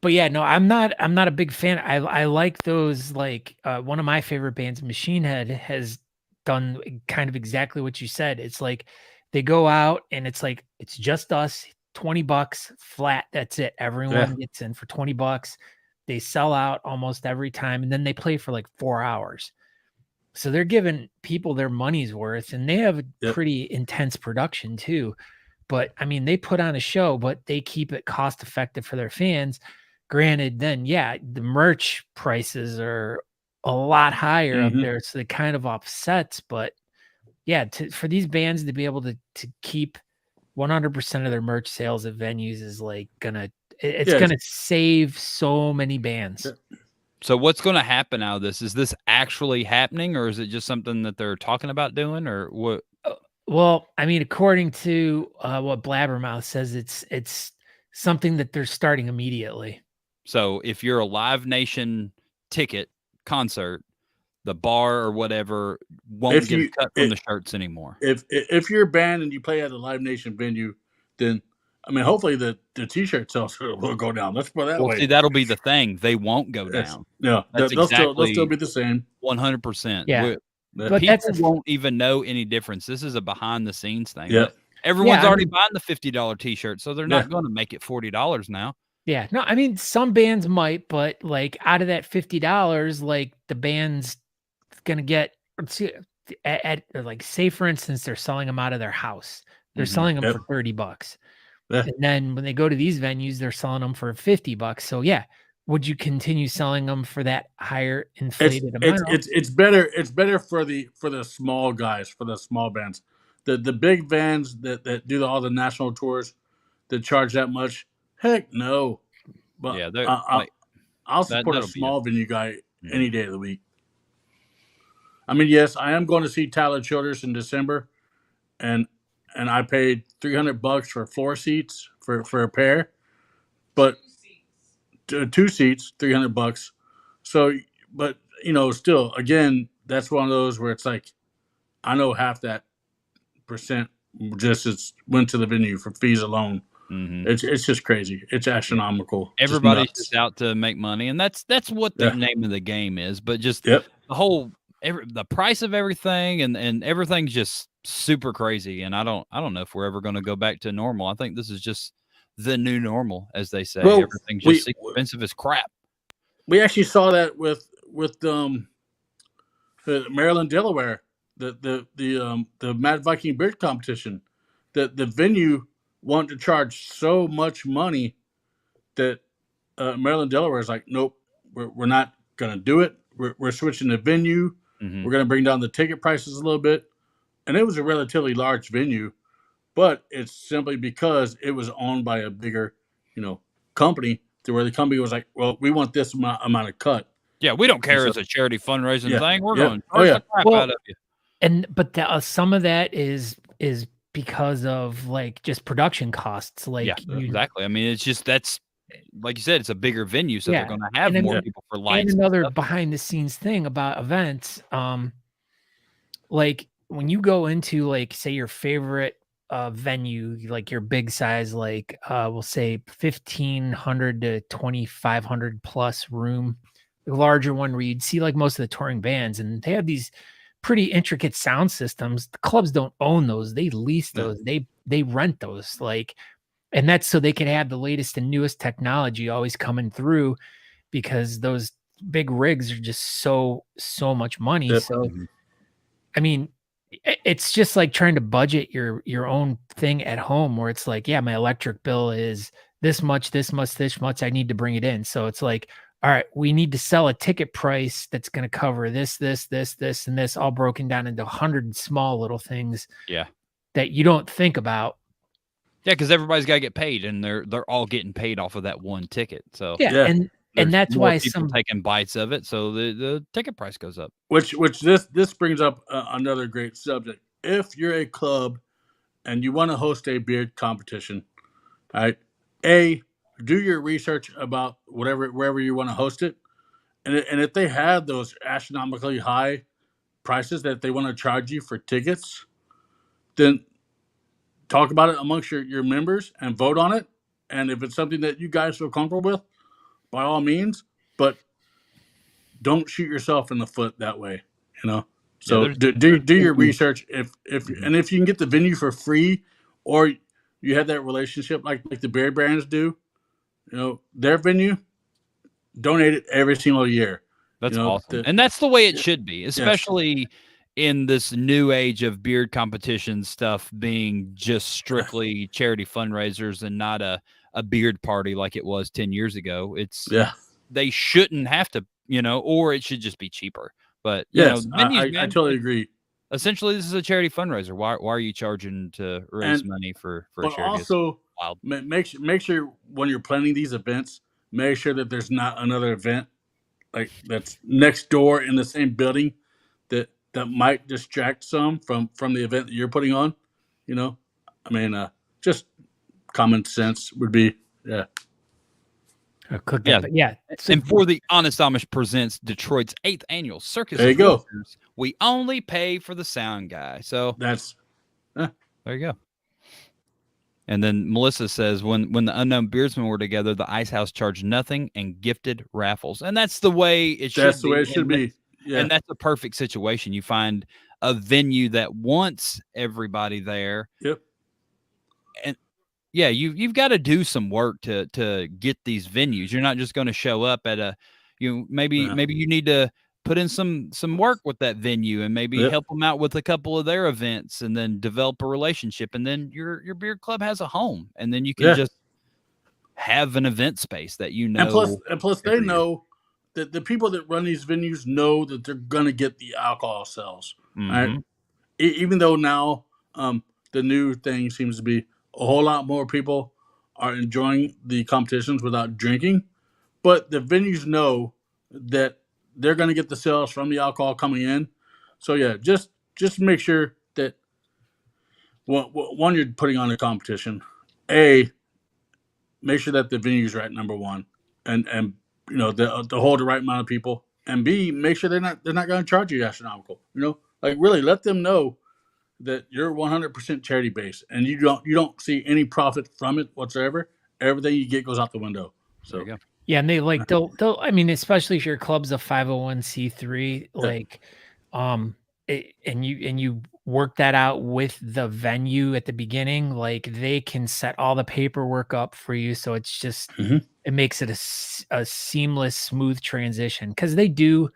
But yeah, no, I'm not a big fan. I like those, like, one of my favorite bands, Machine Head, has done kind of exactly what you said. It's like they go out and it's like, it's just us, $20 flat. That's it. Everyone gets in for $20. They sell out almost every time, and then they play for like 4 hours. So they're giving people their money's worth, and they have a pretty intense production too. But I mean, they put on a show, but they keep it cost effective for their fans. Granted, then the merch prices are a lot higher up there, so it kind of offsets. But yeah, for these bands to be able to keep 100% of their merch sales at venues is like gonna save so many bands. So what's going to happen out of this? Is this actually happening, or is it just something that they're talking about doing, or what? Well, I mean, according to what Blabbermouth says, it's something that they're starting immediately. So if you're a Live Nation ticket concert, the bar or whatever won't get cut from the shirts anymore. If you're a band and you play at a Live Nation venue, then I mean, hopefully the t-shirt sales will go down. Let's put it that way. See, that'll be the thing. They won't go down. Yeah, they'll still be the same. 100%. Yeah. But people won't even know any difference. This is a behind the scenes thing. Yeah. Everyone's already buying the $50 t-shirt, so they're not going to make it $40 now. Yeah. No, I mean, some bands might, but like out of that $50, like the band's going to get at like, say for instance, they're selling them out of their house. They're selling them for $30. Yeah. And then when they go to these venues, they're selling them for $50. So yeah, would you continue selling them for that higher inflated amount? It's better. It's better for the small guys, for the small bands. The big bands that do all the national tours that charge that much. Heck no. But Yeah, they're like I'll support a that'll be it. small venue guy Mhm. any day of the week. I mean, yes, I am going to see Tyler Childers in December, and I paid $300 for 4 seats for a pair, but two seats, $300. So, but still, again, that's one of those where it's like I know half that percent went to the venue for fees alone. Mhm. It's just crazy. It's astronomical. Just Everybody's nuts. just out to make money, and that's what the Yeah. name of the game is. But just Yep. the whole the price of everything and everything's just super crazy. And I don't know if we're ever going to go back to normal. I think this is just the new normal, as they say. Well, Everything's just expensive as crap. we actually saw that with Maryland, Delaware, the Mad Viking beard competition. The venue wanted to charge so much money that Maryland, Delaware is like, nope, we're not gonna do it. We're switching the venue. Mhm. We're gonna bring down the ticket prices a little bit. And it was a relatively large venue, but it's simply because it was owned by a bigger, company, to where the company was like, well, we want this amount of cut. Yeah, we don't care. so- It's a charity fundraising Yeah, thing. We're yeah. going to Oh, charge yeah. the crap Well, out of you. But some of that is because of like just production costs. Like Yeah, exactly. I mean, it's just that's like you said, it's a bigger venue, so Yeah, they're going to have and more then- people for and lights. another stuff. behind the scenes thing about events, like when you go into like say your favorite venue, like your big size, like we'll say 1,500 to 2,500 plus room, the larger one where you'd see like most of the touring bands, and they have these pretty intricate sound systems. The clubs don't own those; they lease Yeah. those. They rent those, like, and that's so they can have the latest and newest technology always coming through, because those big rigs are just so much money. Yep. So Mhm. I mean, it's just like trying to budget your own thing at home, where it's like, yeah, my electric bill is this much, I need to bring it in. So it's like, all right, we need to sell a ticket price that's going to cover this, and this, all broken down into 100 small little things. Yeah. That you don't think about. Yeah, because everybody's got to get paid, and they're all getting paid off of that one ticket. So Yeah, Yeah. and there's that's more why people some taking bites of it, so the ticket price goes up. Which this brings up another great subject. If you're a club and you want to host a beard competition, all right, do your research about wherever you want to host it, and if they have those astronomically high prices that they want to charge you for tickets, then talk about it amongst your members and vote on it. And if it's something that you guys feel comfortable with, by all means, but don't shoot yourself in the foot that way. So there's- do your research. If Mhm. and if you can get the venue for free, or you have that relationship like the beer brands do, their venue, donate it every single year. That's awesome. And that's the way it should be, Yes. especially in this new age of beard competition stuff being just strictly charity fundraisers and not a beard party like it was 10 years ago. Yeah. They shouldn't have to, or it should just be cheaper. But, Yes, venues, I man, totally agree. essentially this is a charity fundraiser. Why are you charging to raise money for a But charity? It's also, wild. make sure when you're planning these events, make sure that there's not another event like that's next door in the same building that might distract some from the event that you're putting on. I mean, just common sense would be cook Yeah. that, but yeah. And for the Honest Amish presents Detroit's 8th annual Circus There you of go. Wonders, we only pay for the sound guy. So that's there you go. And then Melissa says, when the Unknown Beardsmen were together, the Ice House charged nothing and gifted raffles. And that's the way it should be. that's the way it should be. Yeah. And that's a perfect situation. You find a venue that wants everybody there. Yep. And yeah, you've got to do some work to get these venues. You're not just going to show up at maybe you need to put in some work with that venue and maybe Yep. help them out with a couple of their events, and then develop a relationship, and then your beer club has a home, and then you can just have an event space that and plus they every year. know that the people that run these venues know that they're gonna get the alcohol sales. Right? Mhm. Even though now the new thing seems to be a whole lot more people are enjoying the competitions without drinking, but the venues know that they're going to get the sales from the alcohol coming in. So yeah, just make sure that one, you're putting on a competition. Make sure that the venue's right, number one, and you know the hold the right amount of people, and B, make sure they're not going to charge you astronomical. You know, like really let them know that you're 100% charity based, and you don't see any profit from it whatsoever. Everything you get goes out the window. There So you go. Yeah, and they like they'll I mean, especially if your club's a 501c3, like and you work that out with the venue at the beginning, like they can set all the paperwork up for you, so it's just Mhm. it makes it a seamless, smooth transition because they do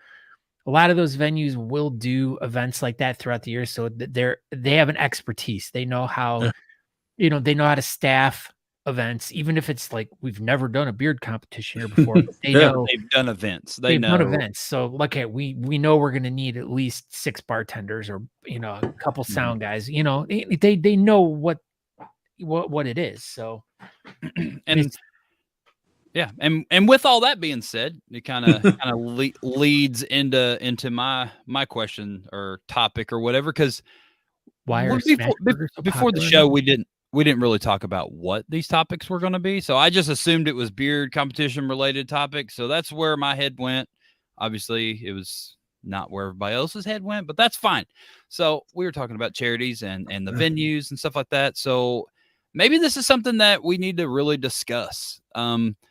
a lot of those venues will do events like that throughout the year, so they have an expertise. They know how Yeah. they know how to staff events, even if it's like we've never done a beard competition here before, but they Yeah. know They've done events. They they've done know. events. So look at we know we're going to need at least 6 bartenders or a couple sound guys. They know what it is. So And yeah, and with all that being said, it kind of leads into my question or topic or whatever, because why are smash burgers so before the popular show now? we didn't really talk about what these topics were going to be, so I just assumed it was beard competition related topics, so that's where my head went. Obviously it was not where everybody else's head went, but that's fine. So we were talking about charities and the venues and stuff like that, so maybe this is something that we need to really discuss,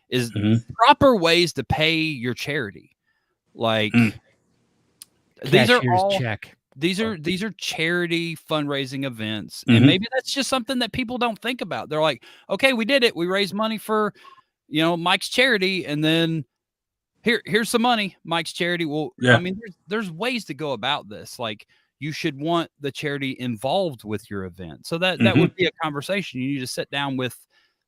is Mhm. proper ways to pay your charity. Like these are Cashier's all check. these are charity fundraising events, and Mhm. maybe that's just something that people don't think about. They're like, okay, we did it, we raised money for Mike's charity, and then here's some money, Mike's charity. Well, I Yeah. mean, there's ways to go about this. Like, you should want the charity involved with your event, so that Mhm. would be a conversation. You need to sit down with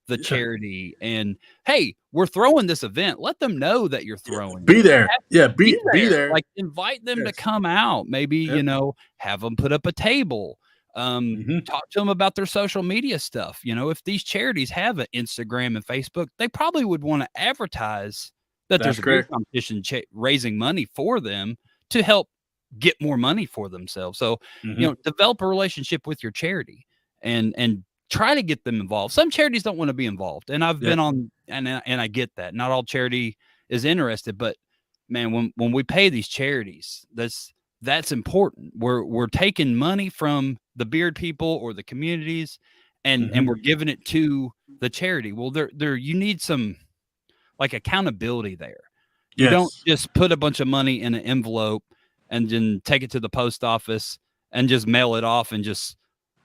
the charity and, hey, we're throwing this event, let them know that you're throwing Be it. there. Yeah, be there. Like, invite them to Yes. come out, maybe Yep. have them put up a table, Mhm. talk to them about their social media stuff. If these charities have an Instagram and Facebook, they probably would want to advertise that That's there's a beer correct. competition raising money for them to help get more money for themselves. So, Mhm. develop a relationship with your charity and try to get them involved. Some charities don't want to be involved, and I've been Yep. on, and I get that. Not all charity is interested, but man, when we pay these charities, that's important. We're taking money from the beard people or the communities, and Mhm. we're giving it to the charity. Well, you need some like accountability there. You don't Yes. just put a bunch of money in an envelope and then take it to the post office and just mail it off and just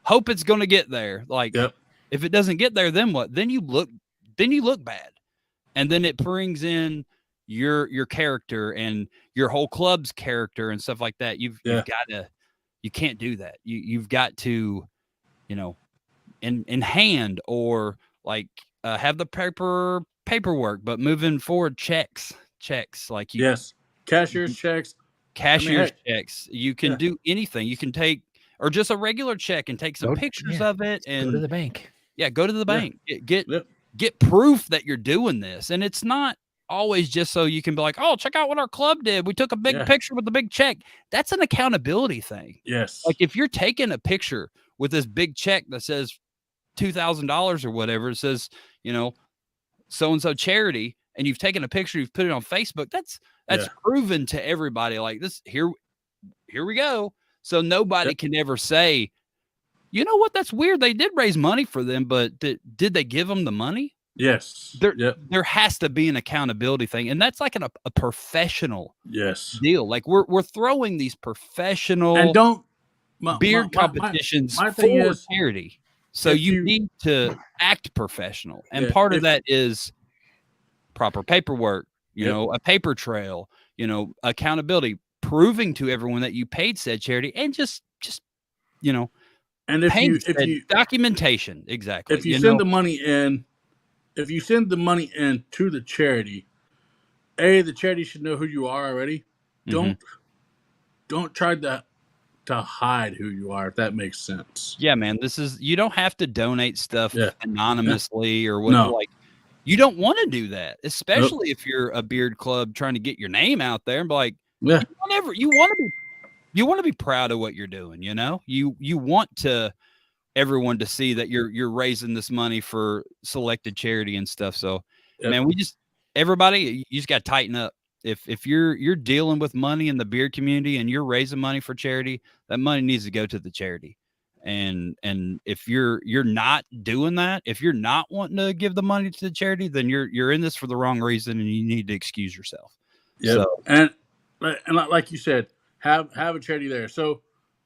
hope it's going to get there. Like, Yep. if it doesn't get there, then what? Then you look bad. And then it brings in your character and your whole club's character and stuff like that. You've got to, you can't do that. You've got to, in hand, or like have the paperwork, but moving forward, checks like Yes. Cashier's checks. cashier's Heck, checks. You can do anything. You can take, or just a regular check and take some pictures of it, Go to and the bank. go to the Yeah. bank. Get Yep. get proof that you're doing this. And it's not always just so you can be like, oh, check out what our club did. We took a big picture with a big check. That's an accountability thing. Yes. Like, if you're taking a picture with this big check that says $2,000 or whatever, it says, so-and-so charity, and you've taken a picture, you've put it on Facebook, that's proven to everybody, like, this, here we go. So nobody can ever say, you know what, that's weird. They did raise money for them, but did they give them the money? Yes. There has to be an accountability thing. And that's like a professional deal. Like, we're throwing these professional And don't beard competitions my thing for is, charity. So you need to act professional. And part of that is proper paperwork, a paper trail, accountability, proving to everyone that you paid said charity, and just And if paying you documentation, exactly. if you send the money in, if you send the money in to the charity, the charity should know who you are already. Mhm. Don't try to hide who you are, if that makes sense. Yeah, man, you don't have to donate stuff anonymously or what. No. Like, you don't want to do that, Nope. especially if you're a beard club trying to get your name out there and be like, Yeah. you want to be proud of what you're doing. You want everyone to see that you're raising this money for selected charity and stuff. So, man, everybody, you just got to tighten up. If you're dealing with money in the beard community and you're raising money for charity, that money needs to go to the charity. And if you're not doing that, if you're not wanting to give the money to the charity, then you're in this for the wrong reason and you need to excuse yourself. Yep. So, and like you said, have a charity there. So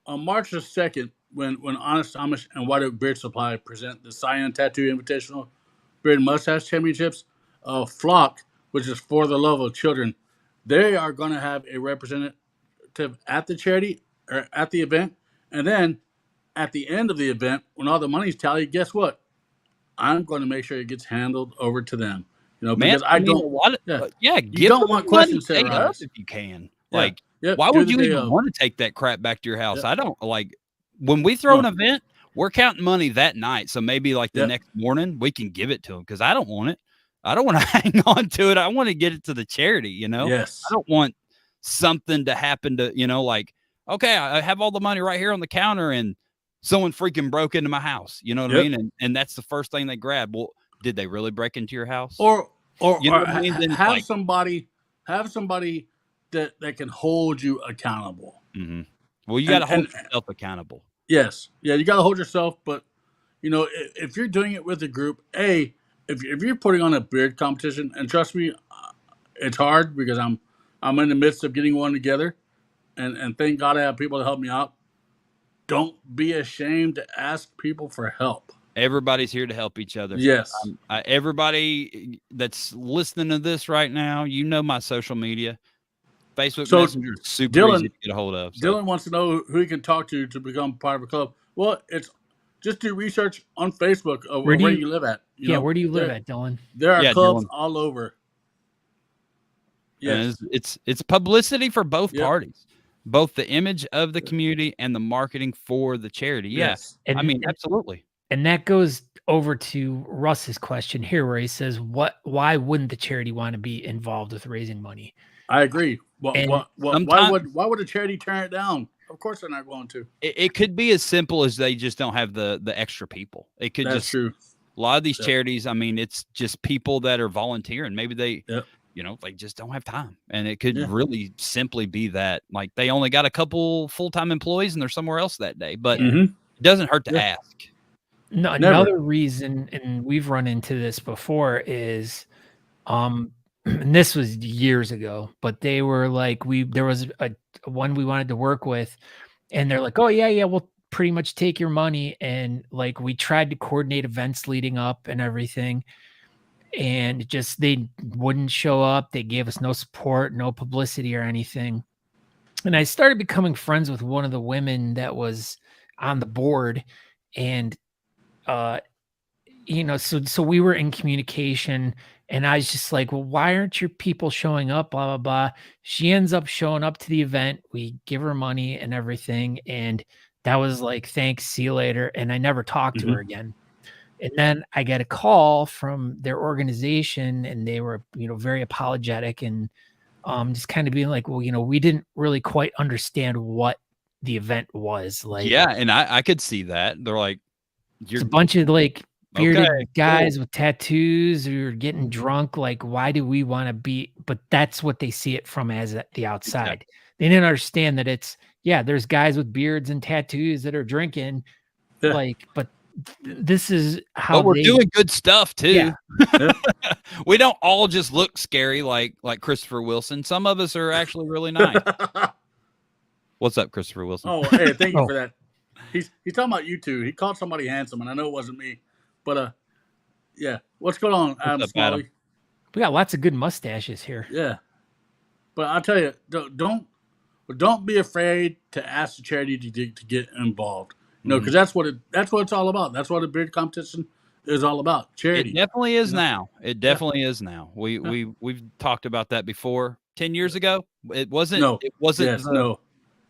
on March the 2nd, when Honest Amish and White Oak Beard Supply present the Cyan Tattoo Invitational Beard and Mustache Championships, Flock, which is for the love of children, they are going to have a representative at the charity or at the event, and then at the end of the event, when all the money's tallied, guess what? I'm going to make sure it gets handled over to them. man, because a lot of, you give don't them want the money questions to paid up arise if you can. Yeah. Like, Yep. why Do would the you day even of. want to take that crap back to your house? Yep. I don't like when we throw No. an event, we're counting money that night. So maybe like the Yep. next morning we can give it to them because I don't want it. I don't want to hang on to it. I want to get it to the charity, Yes. I don't want something to happen to, like, okay, I have all the money right here on the counter and someone freaking broke into my house. You know what I mean? And that's the first thing they grab. Well, did they really break into your house? Or you know what I mean? Then, have somebody that can hold you accountable. Mm-hmm. Well, you got to hold yourself accountable. Yes. Yeah, you got to hold yourself. But, if you're doing it with a group, if you're putting on a beard competition, and trust me, it's hard because I'm in the midst of getting one together, and thank God I have people to help me out. Don't be ashamed to ask people for help. Everybody's here to help each other. Yes. Everybody that's listening to this right now, my social media. Facebook Messenger is super easy to get a hold of. So. Dylan wants to know who he can talk to become part of a club. Well, it's just do research on Facebook of where you live at. Where do you live at, Dylan? There are clubs all over. Yes. It's publicity for both parties, both the image of the community and the marketing for the charity. Yes. Absolutely. And that goes over to Russ's question here, where he says, why wouldn't the charity want to be involved with raising money? I agree. Why would a charity turn it down? Of course they're not going to. It could be as simple as they just don't have the extra people. It could That's true. A lot of these charities, it's just people that are volunteering. Maybe they, they just don't have time. And it could really simply be that, like, they only got a couple full-time employees and they're somewhere else that day. But it doesn't hurt to ask. No, another reason, and we've run into this before, is and this was years ago, but they were like, there was a one we wanted to work with, and they're like, oh yeah, we'll pretty much take your money. And like, we tried to coordinate events leading up and everything, and just they wouldn't show up. They gave us no support, no publicity or anything. And I started becoming friends with one of the women that was on the board, and so we were in communication, and I was just like, well, why aren't your people showing up? Blah, blah, blah. She ends up showing up to the event. We give her money and everything. And that was like, thanks, see you later. And I never talked to her again. And then I get a call from their organization, and they were, very apologetic and just kind of being like, well, we didn't really quite understand what the event was like. Yeah. And I could see that. They're like, it's a bunch of like bearded guys with tattoos who are getting drunk. Like, why do we want to be? But that's what they see it from as the outside. Exactly. They didn't understand that it's, there's guys with beards and tattoos that are drinking. Yeah. Like, but this is how we're doing good stuff too. Yeah. We don't all just look scary like Christopher Wilson. Some of us are actually really nice. What's up, Christopher Wilson? Oh, hey, thank you for that. He's talking about you two. He called somebody handsome, and I know it wasn't me. But what's going on, Adam Smalley? We got lots of good mustaches here. Yeah, but I'll tell you, don't but don't be afraid to ask the charity to get involved. You know, Mhm. because that's what it's all about. That's what a beard competition is all about. Charity. It definitely is You know? now. It definitely is now. We've talked about that before. 10 years ago, it wasn't No. Yes. No.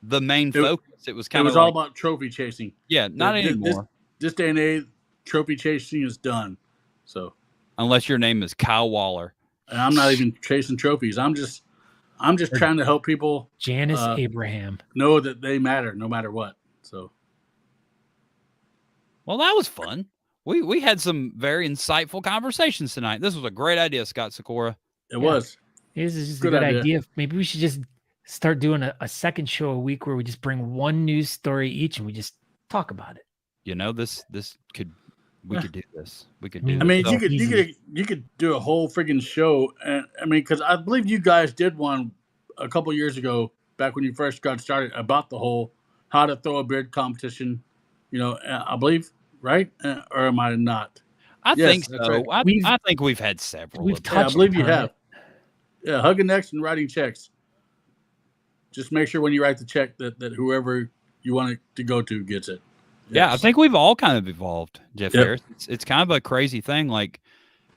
the main It, focus. It was it kind of was all like, about trophy chasing. yeah, not anymore. This day and age, trophy chasing is done. So, Unless your name is Kyle Waller. and I'm not even chasing trophies. I'm just trying to help people Janice Abraham know that they matter no matter what. So, well, that was fun. We had some very insightful conversations tonight. This was a great idea, Scott Sikora. it was. This is just Good a good idea. idea. Maybe we should just start doing a second show a week where we just bring one news story each and we just talk about it. You know, we could do this. We could do I I this. mean, So you could do a whole freaking show, and I mean, because I believe you guys did one a couple years ago, back when you first got started, about the whole how to throw a beard competition. You know, I believe, right? Or am I not? I Yes, think that's so. right. I think we've had several. We've of them. Yeah, I touched believe you upon have. it. Yeah, hugging necks and writing checks. Just make sure when you write the check that whoever you want it to go to gets it. Yeah, I Yes. think we've all kind of evolved, Jeff Yep. Harris. It's kind of a crazy thing. Like,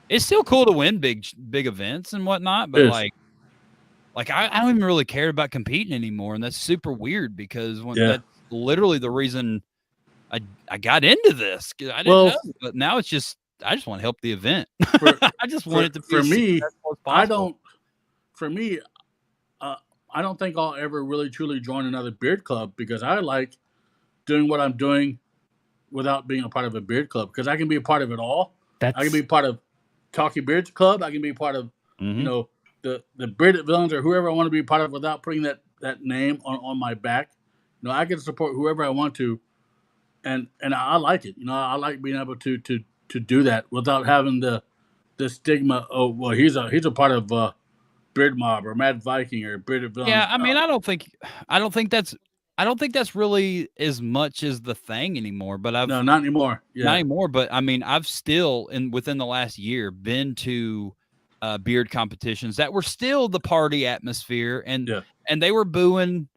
it's still cool to win big events and whatnot, but It is. like I don't even really care about competing anymore, and that's super weird because Yeah. that's literally the reason I got into this. I didn't Well, know, but now it's just I just want to help the event. For- I just want it to be for as me, successful as I possible. don't. For me, I don't think I'll ever really truly join another beard club because I like doing what I'm doing without being a part of a beard club because I can be a part of it all. I can be part of Talking Beards Club. I can be part of Mhm. you know the Bearded Villains or whoever I want to be part of without putting that name on my back. You know, I can support whoever I want to, and I like it. You know, I like being able to do that without having the stigma. Oh, well, he's a part of Beard Mob or Mad Viking or Bearded Villains. Yeah, I mean, I don't think that's really as much as the thing anymore. But no, not anymore. not Yeah, anymore. But I mean, I've still within the last year been to beard competitions that were still the party atmosphere, and Yeah. and they were booing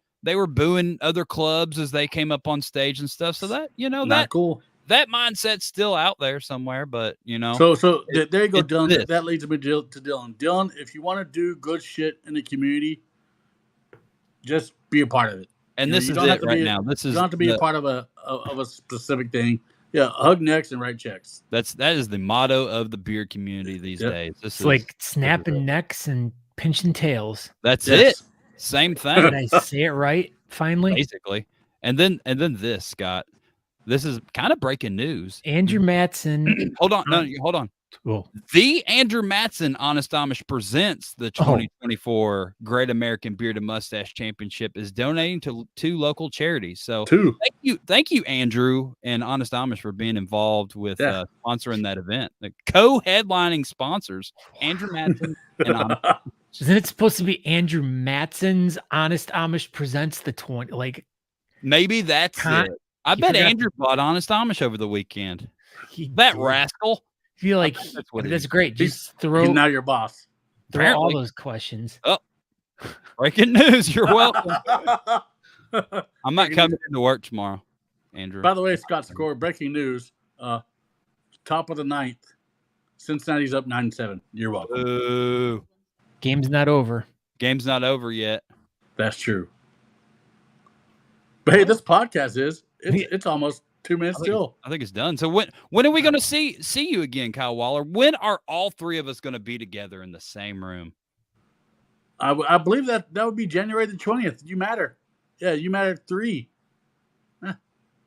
other clubs as they came up on stage and stuff. So that not cool. that mindset's still out there somewhere. But So there you go, it's Dylan. this. That leads me to Dylan. Dylan, if you want to do good shit in the community, just be a part of it. And You know, this you is don't have it to right be- now. This You is don't have to be a part of a specific thing. Yeah, hug necks and write checks. that is the motto of the beard community these Yep. days. This It's is like snapping necks and pinching tails. that's Yes. it. Same Did thing. I say it right? Finally, Basically. And then this, Scott. This is kind of breaking news. Andrew Matson. Hold on. No, hold on. Oh, The Andrew Matson Honest Amish presents the 2024 Great American Beard and Mustache Championship is donating to 2 local charities. So Two. thank you, Andrew and Honest Amish, for being involved with Yeah. sponsoring that event. The co-headlining sponsors, Andrew Matson and Honest. isn't it supposed to be Andrew Matson's Honest Amish presents the 20? Like Maybe that's Con- it. I he bet forgot- Andrew bought Honest Amish over the weekend. he That did. rascal. I feel like bet that's what it that's is. great. He's- Just He's throw now your boss. all apparently. those questions. Breaking news. You're welcome. By I'm not Breaking coming into work tomorrow, Andrew. the way, Scott Score, breaking news. Top of the 9th. Cincinnati's up 9-7. You're welcome. Ooh, Game's not over. game's not over yet. That's true. But hey, this podcast is. We- It's almost 2 minutes still. I think it's done. So when are we going to see you again, Kyle Waller? When are all 3 of us going to be together in the same room? I believe that would be January the 20th. You matter. Yeah, you matter 3.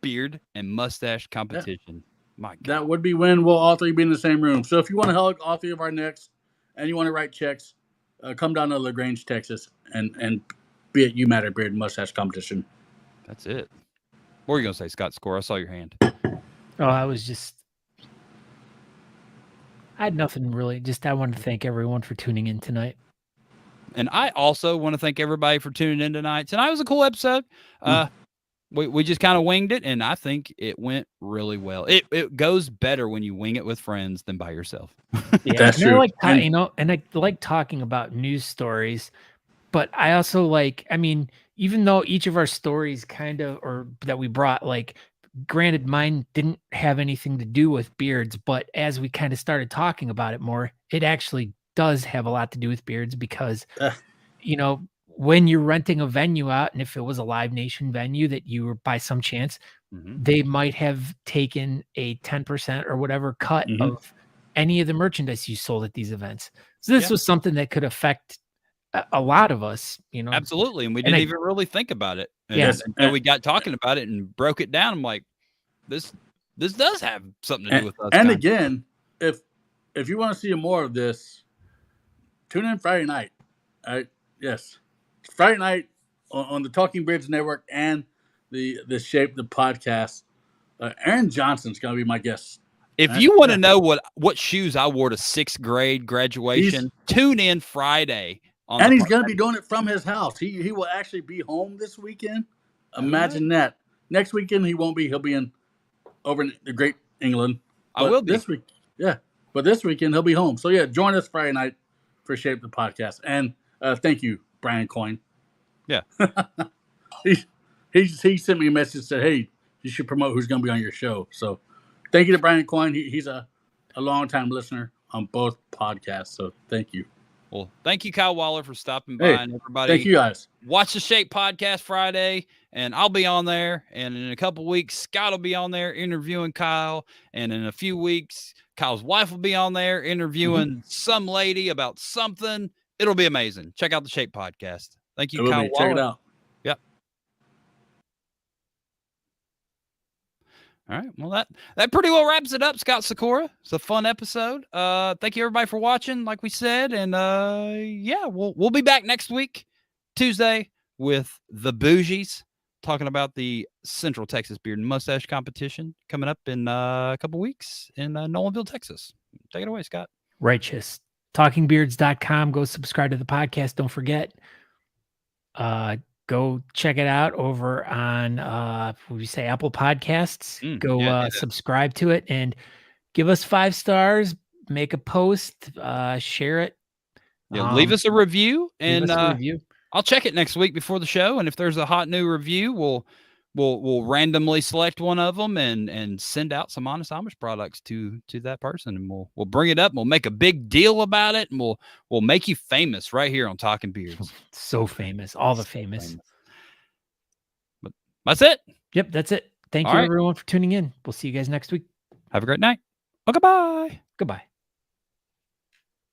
Beard and mustache competition. My God. That would be when we'll all 3 be in the same room. So if you want to hug all 3 of our necks and you want to write checks, come down to LaGrange, Texas, and be at You Matter Beard and Mustache Competition. That's it. What were you going to say, Scott Score? I saw your hand. Oh, I had nothing really. Just I wanted to thank everyone for tuning in tonight. And I also want to thank everybody for tuning in tonight. Tonight was a cool episode. We just kind of winged it, and I think it went really well. It goes better when you wing it with friends than by yourself. Yeah, That's and I true. like ta- And- and I like talking about news stories, but I also like. I mean, even though each of our stories kind of, or that we brought, like, granted, mine didn't have anything to do with beards, but as we kind of started talking about it more, it actually does have a lot to do with beards because, Uh, you know, when you're renting a venue out, and if it was a Live Nation venue that you were by some chance, they might have taken a 10% or whatever cut Mhm. of any of the merchandise you sold at these events. So this Yeah. was something that could affect a lot of us, you know. Absolutely. And we And didn't I- even really think about it. And Yes. until we got talking about it and broke it down, I'm like, this does have something to do with us. And kinda. again, if you want to see more of this, tune in Friday night. Yes, Friday night on the Talking Beards Network and the S.H.A.P.E. the podcast. Aaron Johnson's gonna be my guest. If you want to know what shoes I wore to 6th grade graduation, tune in Friday. And he's gonna be doing it from his house. He will actually be home this weekend. Imagine that. Next weekend he won't be. He'll be over in the Great England. I will be this week. Yeah, but this weekend he'll be home. So yeah, join us Friday night for S.H.A.P.E. the podcast. And thank you, Brian Coyne. Yeah. he sent me a message, said, hey, you should promote who's going to be on your show. So thank you to Brian Coyne. He's a long-time listener on both podcasts. So thank you. Well, thank you, Kyle Waller, for stopping by. Hey, and everybody, thank you guys. Watch the S.H.A.P.E. podcast Friday, and I'll be on there. And in a couple weeks, Scott will be on there interviewing Kyle. And in a few weeks, Kyle's wife will be on there interviewing some lady about something. It'll be amazing. Check out the S.H.A.P.E. podcast. Thank you, Kyle Waller. Check it out. Yep. All right. Well, that pretty well wraps it up, Scott Sakura. It's a fun episode. Thank you everybody for watching, like we said. And yeah, we'll be back next week, Tuesday, with the Bougies, talking about the Central Texas Beard and Mustache competition coming up in a couple weeks in Nolanville, Texas. Take it away, Scott. Righteous. TalkingBeards.com. Go subscribe to the podcast. Don't forget. Go check it out over on we say Apple Podcasts. Go subscribe to it and give us 5 stars. Make a post. Share it. Yeah, leave us a review, and review. I'll check it next week before the show. And if there's a hot new review, we'll randomly select one of them and send out some Honest Amish products to that person, and we'll bring it up. And we'll make a big deal about it, and we'll make you famous right here on Talking Beards. So famous, all the famous. But that's it. Yep, that's it. Thank you everyone for tuning in. We'll see you guys next week. Have a great night. Oh, goodbye. Goodbye.